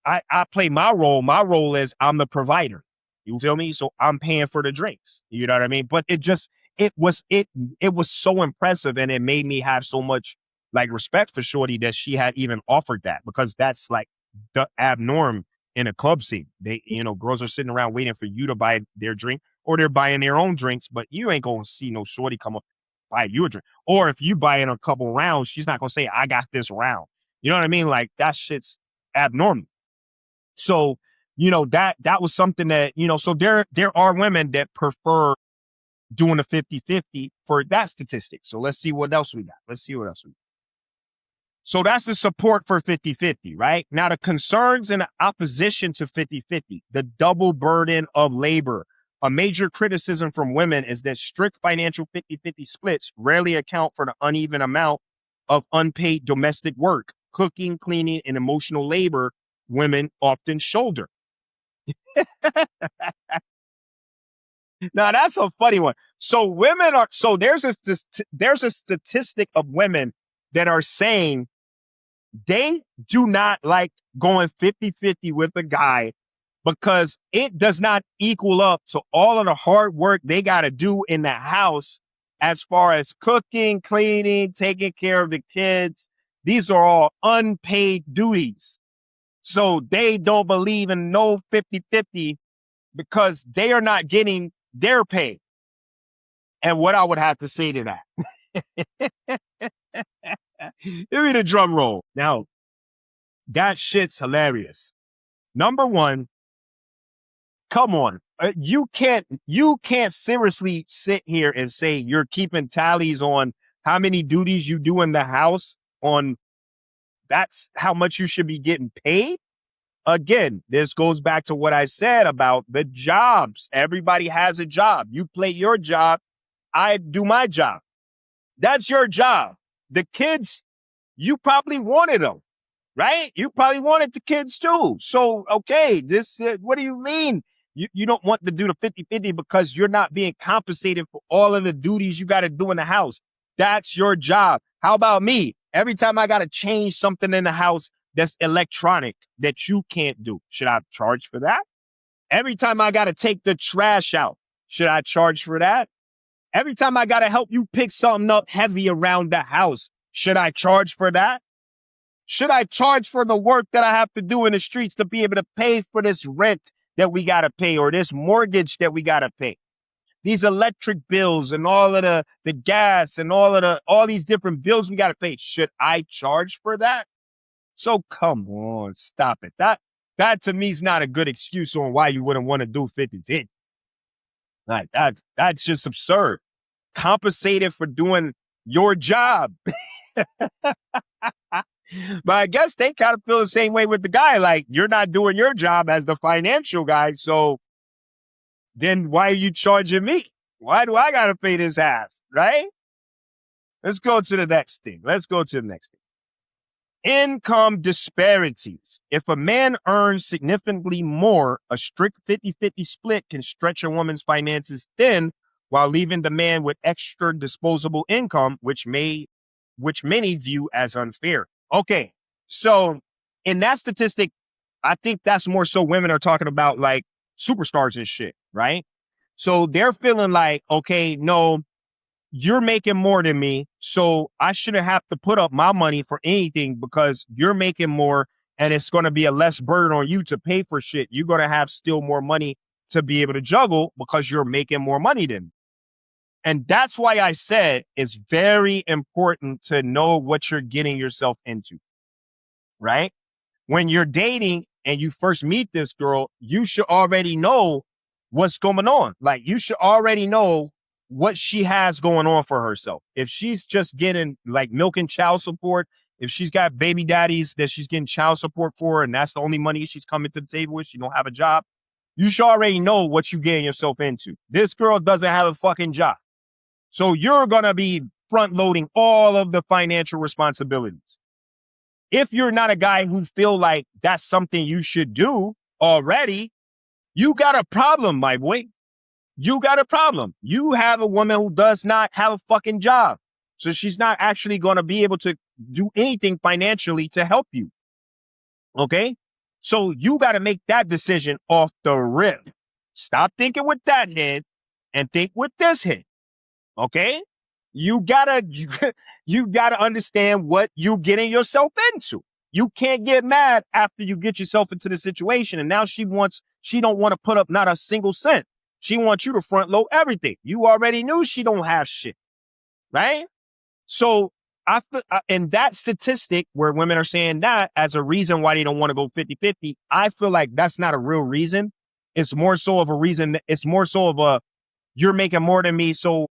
I play my role. My role is I'm the provider. You feel me? So I'm paying for the drinks. You know what I mean? But it was so impressive, and it made me have so much like respect for Shorty that she had even offered that, because that's like the abnorm in a club scene. They, you know, girls are sitting around waiting for you to buy their drink, or they're buying their own drinks, but you ain't gonna see no Shorty come up buy you a drink. Or if you buy in a couple rounds, she's not gonna say, I got this round. You know what I mean? Like, that shit's abnormal. So, you know, that was something that, you know, so there are women that prefer doing a 50-50 for that statistic. So let's see what else we got. So that's the support for 50-50, right? Now, the concerns and the opposition to 50-50, the double burden of labor. A major criticism from women is that strict financial 50-50 splits rarely account for the uneven amount of unpaid domestic work, cooking, cleaning, and emotional labor women often shoulder. Now, that's a funny one. So there's a statistic of women that are saying they do not like going 50-50 with a guy because it does not equal up to all of the hard work they got to do in the house as far as cooking, cleaning, taking care of the kids. These are all unpaid duties. So they don't believe in no 50-50 because they are not getting their pay. And what I would have to say to that. Give me the drum roll. Now, that shit's hilarious. Number one, come on. You can't seriously sit here and say you're keeping tallies on how many duties you do in the house on that's how much you should be getting paid. Again, this goes back to what I said about the jobs. Everybody has a job. You play your job. I do my job. That's your job. The kids, you probably wanted them, right? You probably wanted the kids too. So, okay, what do you mean? You don't want to do the 50-50 because you're not being compensated for all of the duties you got to do in the house. That's your job. How about me? Every time I got to change something in the house that's electronic that you can't do, should I charge for that? Every time I got to take the trash out, should I charge for that? Every time I got to help you pick something up heavy around the house, should I charge for that? Should I charge for the work that I have to do in the streets to be able to pay for this rent that we got to pay or this mortgage that we got to pay? These electric bills and all of the gas and all these different bills we got to pay. Should I charge for that? So come on, stop it. That to me is not a good excuse on why you wouldn't want to do 50-50. Like that's just absurd. Compensated for doing your job. But I guess they kind of feel the same way with the guy. Like, you're not doing your job as the financial guy. So then why are you charging me? Why do I got to pay this half? Right? Let's go to the next thing. Income disparities. If a man earns significantly more, a strict 50-50 split can stretch a woman's finances thin while leaving the man with extra disposable income, which many view as unfair. Okay, so in that statistic, I think that's more so women are talking about like superstars and shit, right? So they're feeling like, okay, no, you're making more than me, so I shouldn't have to put up my money for anything because you're making more and it's going to be a less burden on you to pay for shit. You're going to have still more money to be able to juggle because you're making more money than me. And that's why I said it's very important to know what you're getting yourself into, right? When you're dating and you first meet this girl, you should already know what's going on. Like, you should already know what she has going on for herself. If she's just getting like milk and child support, if she's got baby daddies that she's getting child support for, and that's the only money she's coming to the table with, she don't have a job, you should already know what you're getting yourself into. This girl doesn't have a fucking job. So you're going to be front loading all of the financial responsibilities. If you're not a guy who feel like that's something you should do already, you got a problem, my boy. You got a problem. You have a woman who does not have a fucking job. So she's not actually going to be able to do anything financially to help you. Okay? So you got to make that decision off the rip. Stop thinking with that head and think with this head. Okay? You gotta understand what you're getting yourself into. You can't get mad after you get yourself into the situation. And now she don't want to put up not a single cent. She wants you to front load everything. You already knew she don't have shit. Right? So I feel, in that statistic where women are saying that as a reason why they don't want to go 50-50, I feel like that's not a real reason. It's more so of a reason. It's more so of a, you're making more than me. So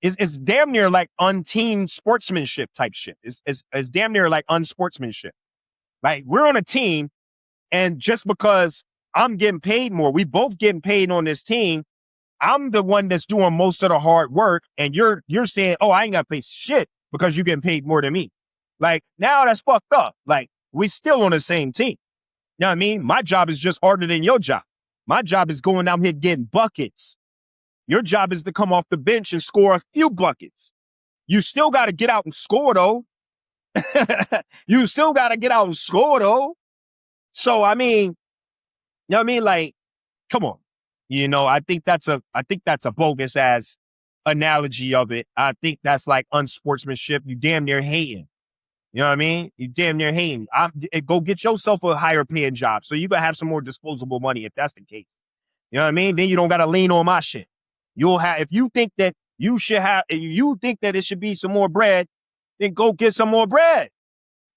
it's damn near like unteam sportsmanship type shit. It's damn near like unsportsmanship. Like, we're on a team, and just because I'm getting paid more, we both getting paid on this team, I'm the one that's doing most of the hard work, and you're saying, oh, I ain't got to pay shit because you're getting paid more than me. Like, now that's fucked up. Like, we still on the same team. You know what I mean? My job is just harder than your job. My job is going out here getting buckets. Your job is to come off the bench and score a few buckets. You still got to get out and score, though. You still got to get out and score, though. So, I mean, you know what I mean? Like, come on. You know, I think that's a bogus ass analogy of it, I think that's like unsportsmanship. You damn near hating. You know what I mean? You damn near hating. Go get yourself a higher paying job so you gonna have some more disposable money if that's the case. You know what I mean? Then you don't gotta lean on my shit. You'll have if you think that you should have, if you think that it should be some more bread, then go get some more bread.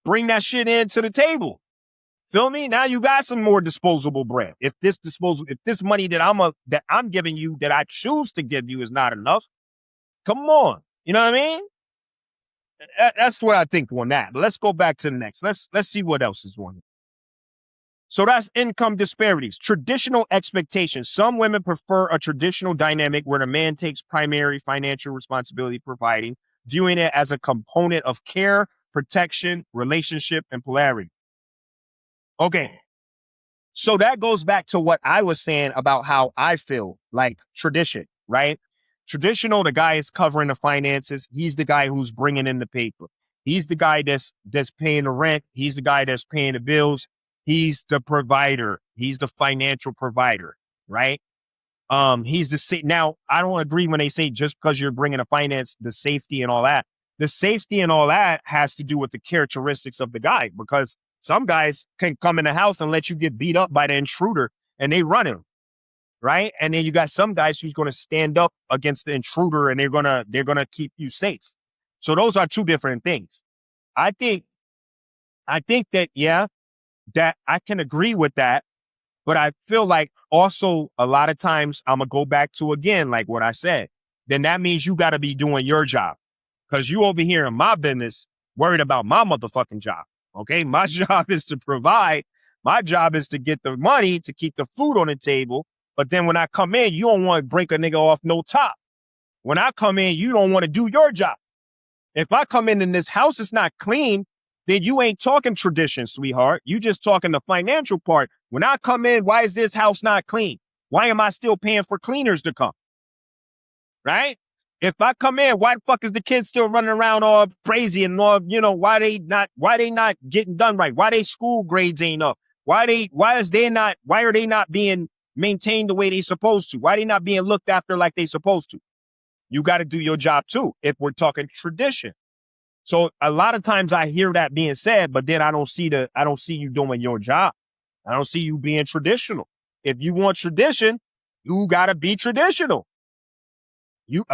Bring that shit into the table. Feel me? Now you got some more disposable bread. If this money that I'm giving you that I choose to give you is not enough, come on. You know what I mean? That's what I think on that. But let's go back to the next. Let's see what else is on it. So that's income disparities. Traditional expectations. Some women prefer a traditional dynamic where the man takes primary financial responsibility providing, viewing it as a component of care, protection, relationship, and polarity. Okay. So that goes back to what I was saying about how I feel like tradition, right? Traditional, the guy is covering the finances. He's the guy who's bringing in the paper. He's the guy that's paying the rent. He's the guy that's paying the bills. He's the provider. He's the financial provider, right? He's now, I don't agree when they say just because you're bringing the finance, the safety and all that. The safety and all that has to do with the characteristics of the guy, because some guys can come in the house and let you get beat up by the intruder and they run him, right? And then you got some guys who's going to stand up against the intruder and they're going to keep you safe. So those are two different things. I think that, yeah, that I can agree with that. But I feel like also a lot of times I'm going to go back to, again, like what I said, then that means you got to be doing your job, because you over here in my business worried about my motherfucking job. Okay. My job is to provide. My job is to get the money to keep the food on the table. But then when I come in, you don't want to break a nigga off no top. When I come in, you don't want to do your job. If I come in and this house is not clean, then you ain't talking tradition, sweetheart. You just talking the financial part. When I come in, why is this house not clean? Why am I still paying for cleaners to come? Right? If I come in, why the fuck is the kids still running around all crazy and all, why they not getting done right? Why they school grades ain't up? Why are they not being maintained the way they supposed to? Why they not being looked after like they supposed to? You got to do your job too, if we're talking tradition. So a lot of times I hear that being said, but then I don't see you doing your job. I don't see you being traditional. If you want tradition, you got to be traditional.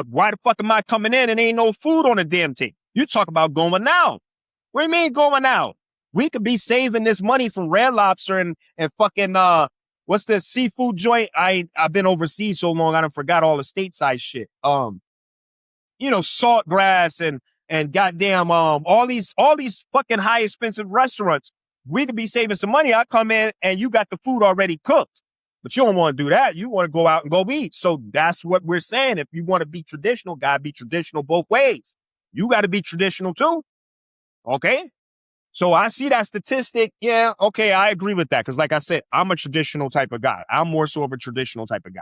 Why the fuck am I coming in and ain't no food on the damn table? You talk about going out. What do you mean going out? We could be saving this money from Red Lobster and fucking, what's the seafood joint? I've been overseas so long, I done forgot all the stateside shit. Saltgrass and goddamn, all these fucking high expensive restaurants. We could be saving some money. I come in and you got the food already cooked, but you don't want to do that. You want to go out and go eat. So that's what we're saying. If you want to be traditional, gotta be traditional both ways. You got to be traditional too. Okay. So I see that statistic. Yeah. Okay. I agree with that. Cause like I said, I'm a traditional type of guy. I'm more so of a traditional type of guy.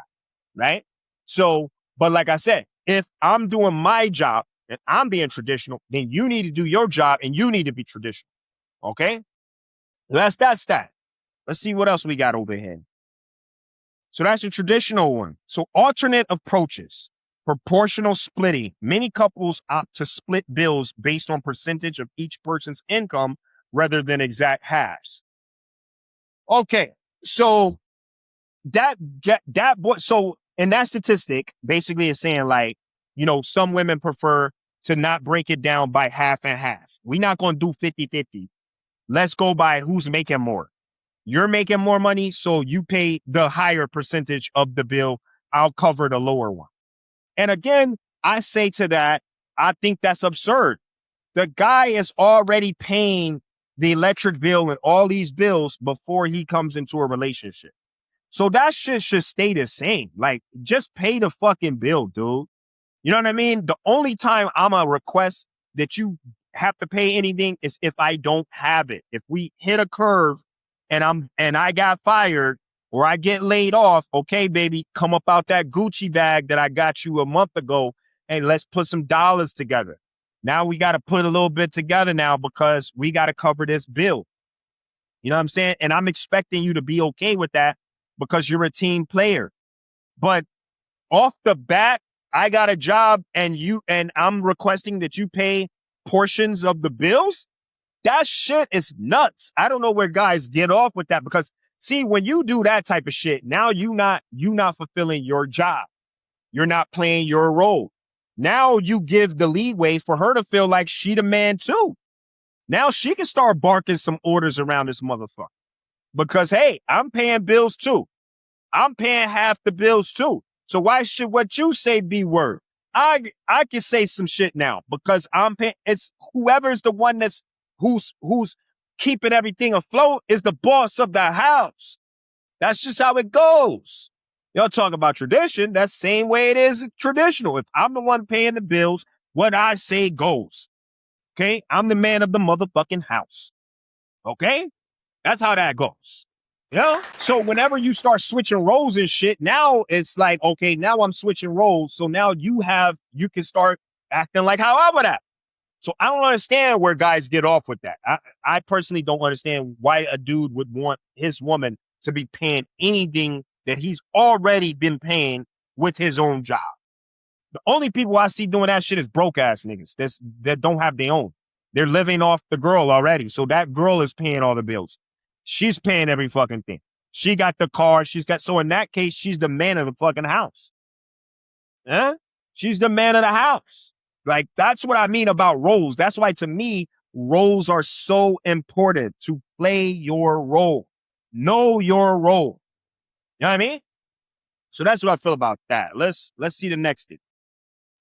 Right. So, but like I said, if I'm doing my job and I'm being traditional, then you need to do your job and you need to be traditional. Okay. That's that. Let's see what else we got over here. So that's the traditional one. So alternate approaches, proportional splitting. Many couples opt to split bills based on percentage of each person's income rather than exact halves. Okay. So and that statistic basically is saying like, some women prefer to not break it down by half and half. We're not going to do 50-50. Let's go by who's making more. You're making more money, so you pay the higher percentage of the bill. I'll cover the lower one. And again, I say to that, I think that's absurd. The guy is already paying the electric bill and all these bills before he comes into a relationship. So that shit should stay the same. Like, just pay the fucking bill, dude. You know what I mean? The only time I'm a request that you have to pay anything is if I don't have it. If we hit a curve and I got fired or I get laid off, okay, baby, come up out that Gucci bag that I got you a month ago and let's put some dollars together. Now we got to put a little bit together now because we got to cover this bill. You know what I'm saying? And I'm expecting you to be okay with that because you're a team player. But off the bat, I got a job and I'm requesting that you pay portions of the bills. That shit is nuts. I don't know where guys get off with that because see, when you do that type of shit, now you not fulfilling your job. You're not playing your role. Now you give the leeway for her to feel like she the man too. Now she can start barking some orders around this motherfucker because, hey, I'm paying bills too. I'm paying half the bills too. So why should what you say be word? I can say some shit now because I'm paying. It's whoever's the one who's keeping everything afloat is the boss of the house. That's just how it goes. Y'all talk about tradition. That's the same way it is traditional. If I'm the one paying the bills, what I say goes. Okay? I'm the man of the motherfucking house. Okay? That's how that goes. You know? So whenever you start switching roles and shit, now it's like, okay, now I'm switching roles. So now you can start acting like how I would act. So I don't understand where guys get off with that. I personally don't understand why a dude would want his woman to be paying anything that he's already been paying with his own job. The only people I see doing that shit is broke ass niggas that don't have their own. They're living off the girl already. So that girl is paying all the bills. She's paying every fucking thing. She got the car. So in that case, she's the man of the fucking house. Huh? She's the man of the house. Like, that's what I mean about roles. That's why, to me, roles are so important to play your role. Know your role. You know what I mean? So that's what I feel about that. Let's see the next thing.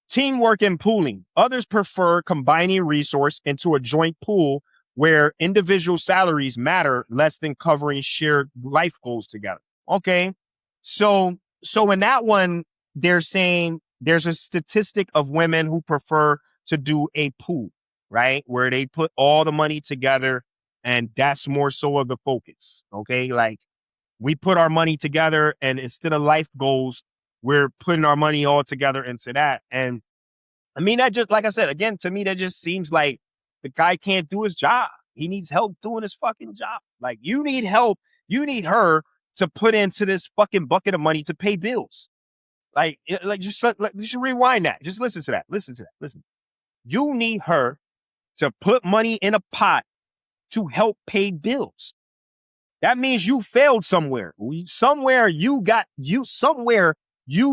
Teamwork and pooling. Others prefer combining resource into a joint pool where individual salaries matter less than covering shared life goals together. Okay. So in that one, they're saying there's a statistic of women who prefer to do a pool, right? Where they put all the money together and that's more so of the focus. Okay. Like we put our money together and instead of life goals, we're putting our money all together into that. And I mean, that just, like I said, again, to me, that just seems like the guy can't do his job. He needs help doing his fucking job. Like, you need help. You need her to put into this fucking bucket of money to pay bills. Just rewind that. Just listen to that. Listen. You need her to put money in a pot to help pay bills. That means you failed somewhere. Somewhere you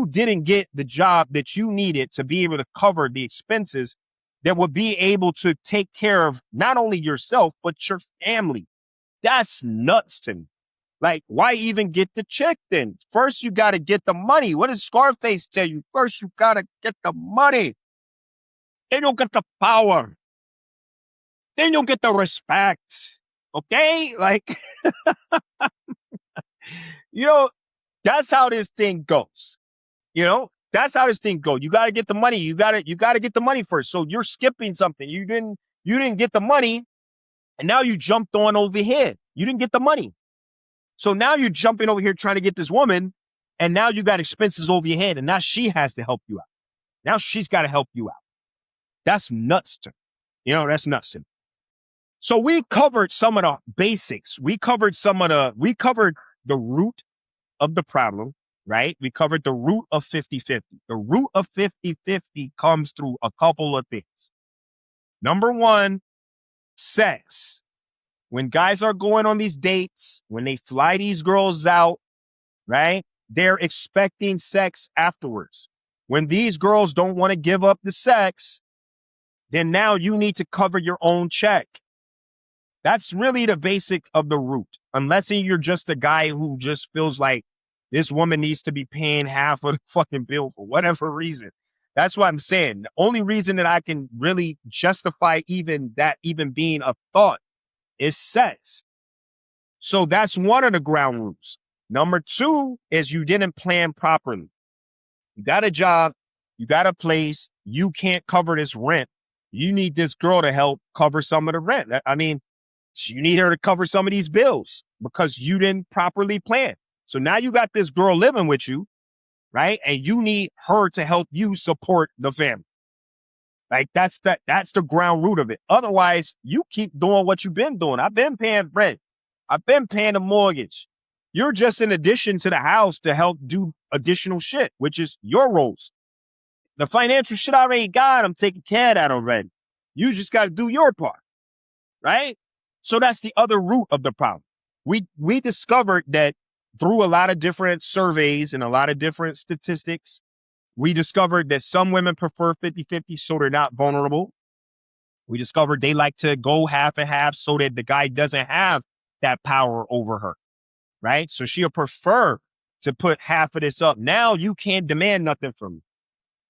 didn't get the job that you needed to be able to cover the expenses that would be able to take care of not only yourself, but your family. That's nuts to me. Like, why even get the check then? First, you got to get the money. What does Scarface tell you? First, you got to get the money. Then you'll get the power. Then you'll get the respect. Okay? Like, that's how this thing goes. That's how this thing goes. You got to get the money. You got to get the money first. So you're skipping something. You didn't get the money and now you jumped on over here. You didn't get the money. So now you're jumping over here trying to get this woman and now you got expenses over your head and now she has to help you out. Now she's got to help you out. That's nuts to me. That's nuts to me. So we covered some of the basics. We covered the root of the problem, right? We covered the root of 50-50. The root of 50-50 comes through a couple of things. Number one, sex. When guys are going on these dates, when they fly these girls out, right? They're expecting sex afterwards. When these girls don't want to give up the sex, then now you need to cover your own check. That's really the basic of the root. Unless you're just a guy who just feels like this woman needs to be paying half of the fucking bill for whatever reason. That's what I'm saying. The only reason that I can really justify even being a thought is sex. So that's one of the ground rules. Number two is you didn't plan properly. You got a job, you got a place, you can't cover this rent. You need this girl to help cover some of the rent. I mean, you need her to cover some of these bills because you didn't properly plan. So now you got this girl living with you, right? And you need her to help you support the family. Like that's the ground root of it. Otherwise, you keep doing what you've been doing. I've been paying rent. I've been paying the mortgage. You're just in addition to the house to help do additional shit, which is your roles. The financial shit I already got, I'm taking care of that already. You just got to do your part, right? So that's the other root of the problem. We discovered that through a lot of different surveys and a lot of different statistics, we discovered that some women prefer 50-50 so they're not vulnerable. We discovered they like to go half and half so that the guy doesn't have that power over her, right? So she'll prefer to put half of this up. Now you can't demand nothing from me.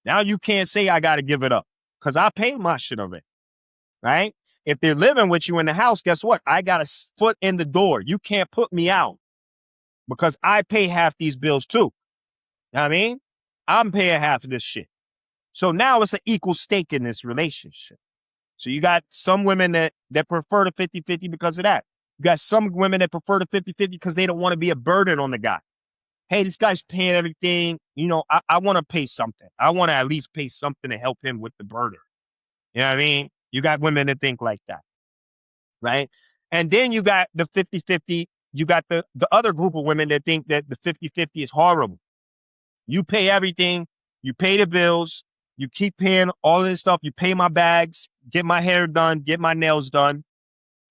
Now you can't say I got to give it up because I paid my shit already, right? If they're living with you in the house, guess what? I got a foot in the door. You can't put me out because I pay half these bills too. You know what I mean? I'm paying half of this shit. So now it's an equal stake in this relationship. So you got some women that prefer the 50-50 because of that. You got some women that prefer the 50-50 because they don't want to be a burden on the guy. Hey, this guy's paying everything. You know, I want to pay something. I want to at least pay something to help him with the burden. You know what I mean? You got women that think like that, right? And then you got the 50-50. You got the other group of women that think that the 50-50 is horrible. You pay everything. You pay the bills. You keep paying all of this stuff. You pay my bags, get my hair done, get my nails done,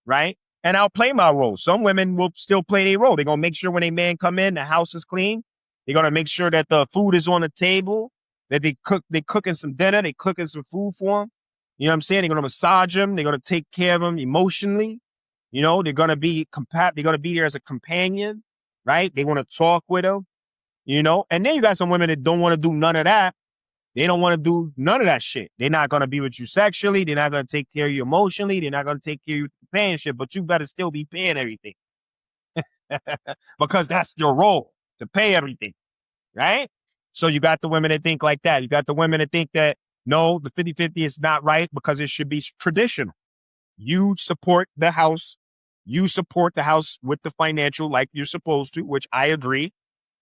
right? And I'll play my role. Some women will still play their role. They're going to make sure when a man come in, the house is clean. They're going to make sure that the food is on the table, that they're cooking some dinner, they're cooking some food for him. You know what I'm saying? They're going to massage him. They're going to take care of him emotionally. You know, they're going to be they're going to be there as a companion, right? They want to talk with him, you know? And then you got some women that don't want to do none of that. They don't want to do none of that shit. They're not going to be with you sexually. They're not going to take care of you emotionally. They're not going to take care of you paying shit, but you better still be paying everything because that's your role, to pay everything, right? So you got the women that think like that. You got the women that think that, no, the 50-50 is not right because it should be traditional. You support the house. You support the house with the financial like you're supposed to, which I agree.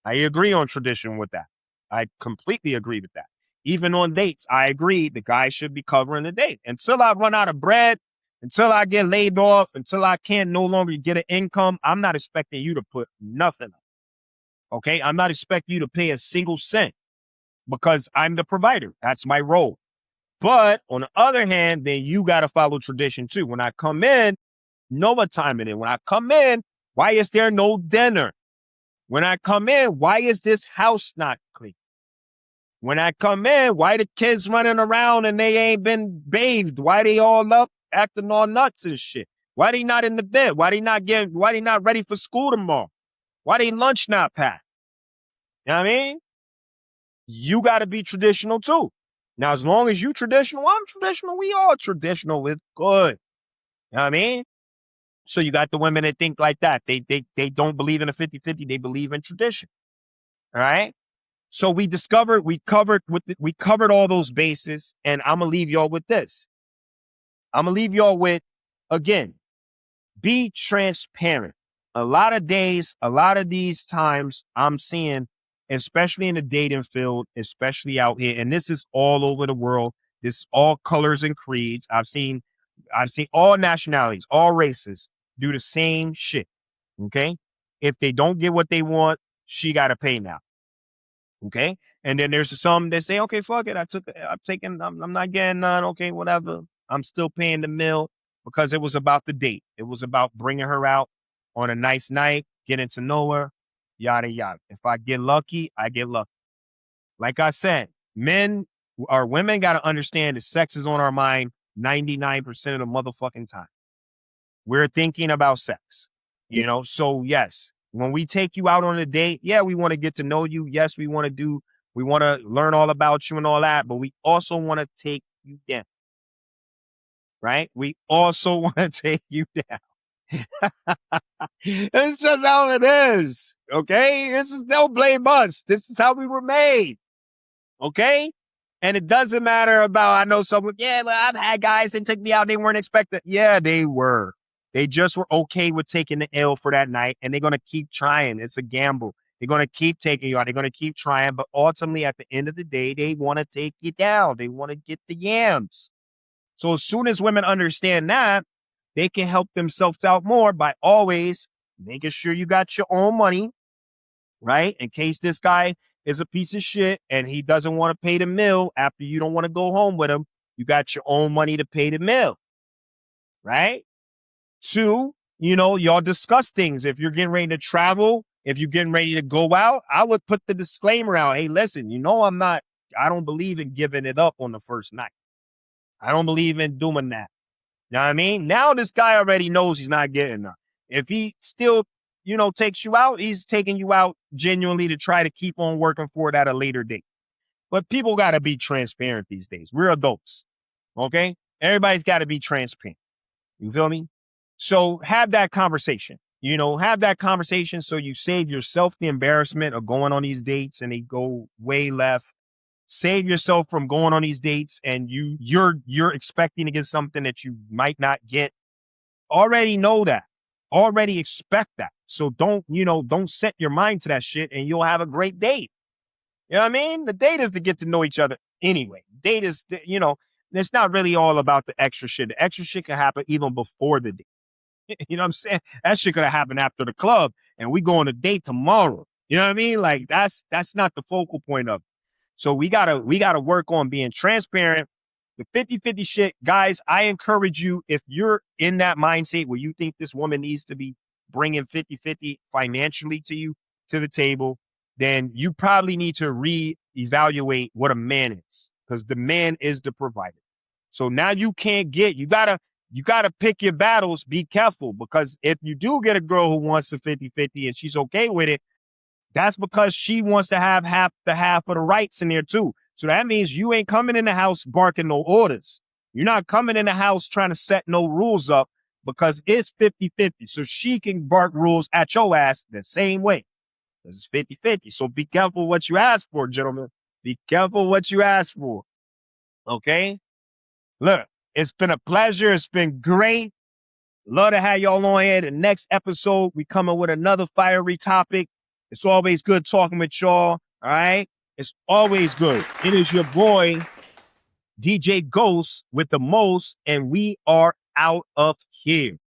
I agree on tradition with that. I completely agree with that. Even on dates, I agree the guy should be covering the date. Until I run out of bread, until I get laid off, until I can't no longer get an income, I'm not expecting you to put nothing up. Okay? I'm not expecting you to pay a single cent because I'm the provider. That's my role. But on the other hand, then you got to follow tradition too. When I come in, know what time it is. When I come in, why is there no dinner? When I come in, why is this house not clean? When I come in, why the kids running around and they ain't been bathed? Why they all up acting all nuts and shit? Why they not in the bed? Why they not ready for school tomorrow? Why they lunch not packed? You know what I mean? You got to be traditional too. Now, as long as you traditional, I'm traditional. We all traditional. It's good. You know what I mean? So you got the women that think like that. They don't believe in a 50-50. They believe in tradition. All right. So we covered all those bases, and I'm gonna leave y'all with this. I'm gonna leave y'all with, again, be transparent. A lot of these times I'm seeing, especially in the dating field, especially out here, and this is all over the world. This is all colors and creeds. I've seen all nationalities, all races do the same shit. Okay. If they don't get what they want, she got to pay now. Okay. And then there's some that say, okay, fuck it. I'm not getting none. Okay, whatever. I'm still paying the mill because it was about the date. It was about bringing her out on a nice night, getting to know her, yada, yada. If I get lucky, I get lucky. Like I said, women got to understand that sex is on our mind 99% of the motherfucking time. We're thinking about sex, you know? So yes, when we take you out on a date, yeah, we want to get to know you. Yes, we want to learn all about you and all that, but we also want to take you down, right? We also want to take you down. It's just how it is. Okay. Don't blame us. This is how we were made. Okay. And it doesn't matter about, I know someone, yeah, well, I've had guys that took me out. They weren't expecting. Yeah, they were. They just were okay with taking the L for that night, and they're going to keep trying. It's a gamble. They're going to keep taking you out. They're going to keep trying. But ultimately, at the end of the day, they want to take you down. They want to get the yams. So as soon as women understand that, they can help themselves out more by always making sure you got your own money, right? In case this guy is a piece of shit and he doesn't want to pay the bill after you don't want to go home with him, you got your own money to pay the bill, right? Two, y'all discuss things. If you're getting ready to travel, if you're getting ready to go out, I would put the disclaimer out. Hey, listen, I don't believe in giving it up on the first night. I don't believe in doing that. You know what I mean? Now this guy already knows he's not getting that. If he still, takes you out, he's taking you out genuinely to try to keep on working for it at a later date. But people got to be transparent these days. We're adults. Okay? Everybody's got to be transparent. You feel me? So have that conversation. Have that conversation so you save yourself the embarrassment of going on these dates and they go way left. Save yourself from going on these dates and you're expecting to get something that you might not get. Already know that. Already expect that. So don't set your mind to that shit and you'll have a great date. You know what I mean? The date is to get to know each other anyway. Date is, it's not really all about the extra shit. The extra shit can happen even before the date. You know what I'm saying? That shit could have happened after the club and we go on a date tomorrow. You know what I mean? Like that's not the focal point of it. So we gotta work on being transparent. The 50-50 shit, guys, I encourage you, if you're in that mindset where you think this woman needs to be bringing 50-50 financially to you, to the table, then you probably need to reevaluate what a man is, because the man is the provider. So now you gotta pick your battles. Be careful, because if you do get a girl who wants a 50-50 and she's okay with it, that's because she wants to have half of the rights in there too. So that means you ain't coming in the house barking no orders. You're not coming in the house trying to set no rules up, because it's 50-50. So she can bark rules at your ass the same way. Because it's 50-50. So be careful what you ask for, gentlemen. Be careful what you ask for. Okay? Look, it's been a pleasure. It's been great. Love to have y'all on here. The next episode, we coming with another fiery topic. It's always good talking with y'all. All right? It's always good. It is your boy, DJ Ghost, with the most, and we are out of here.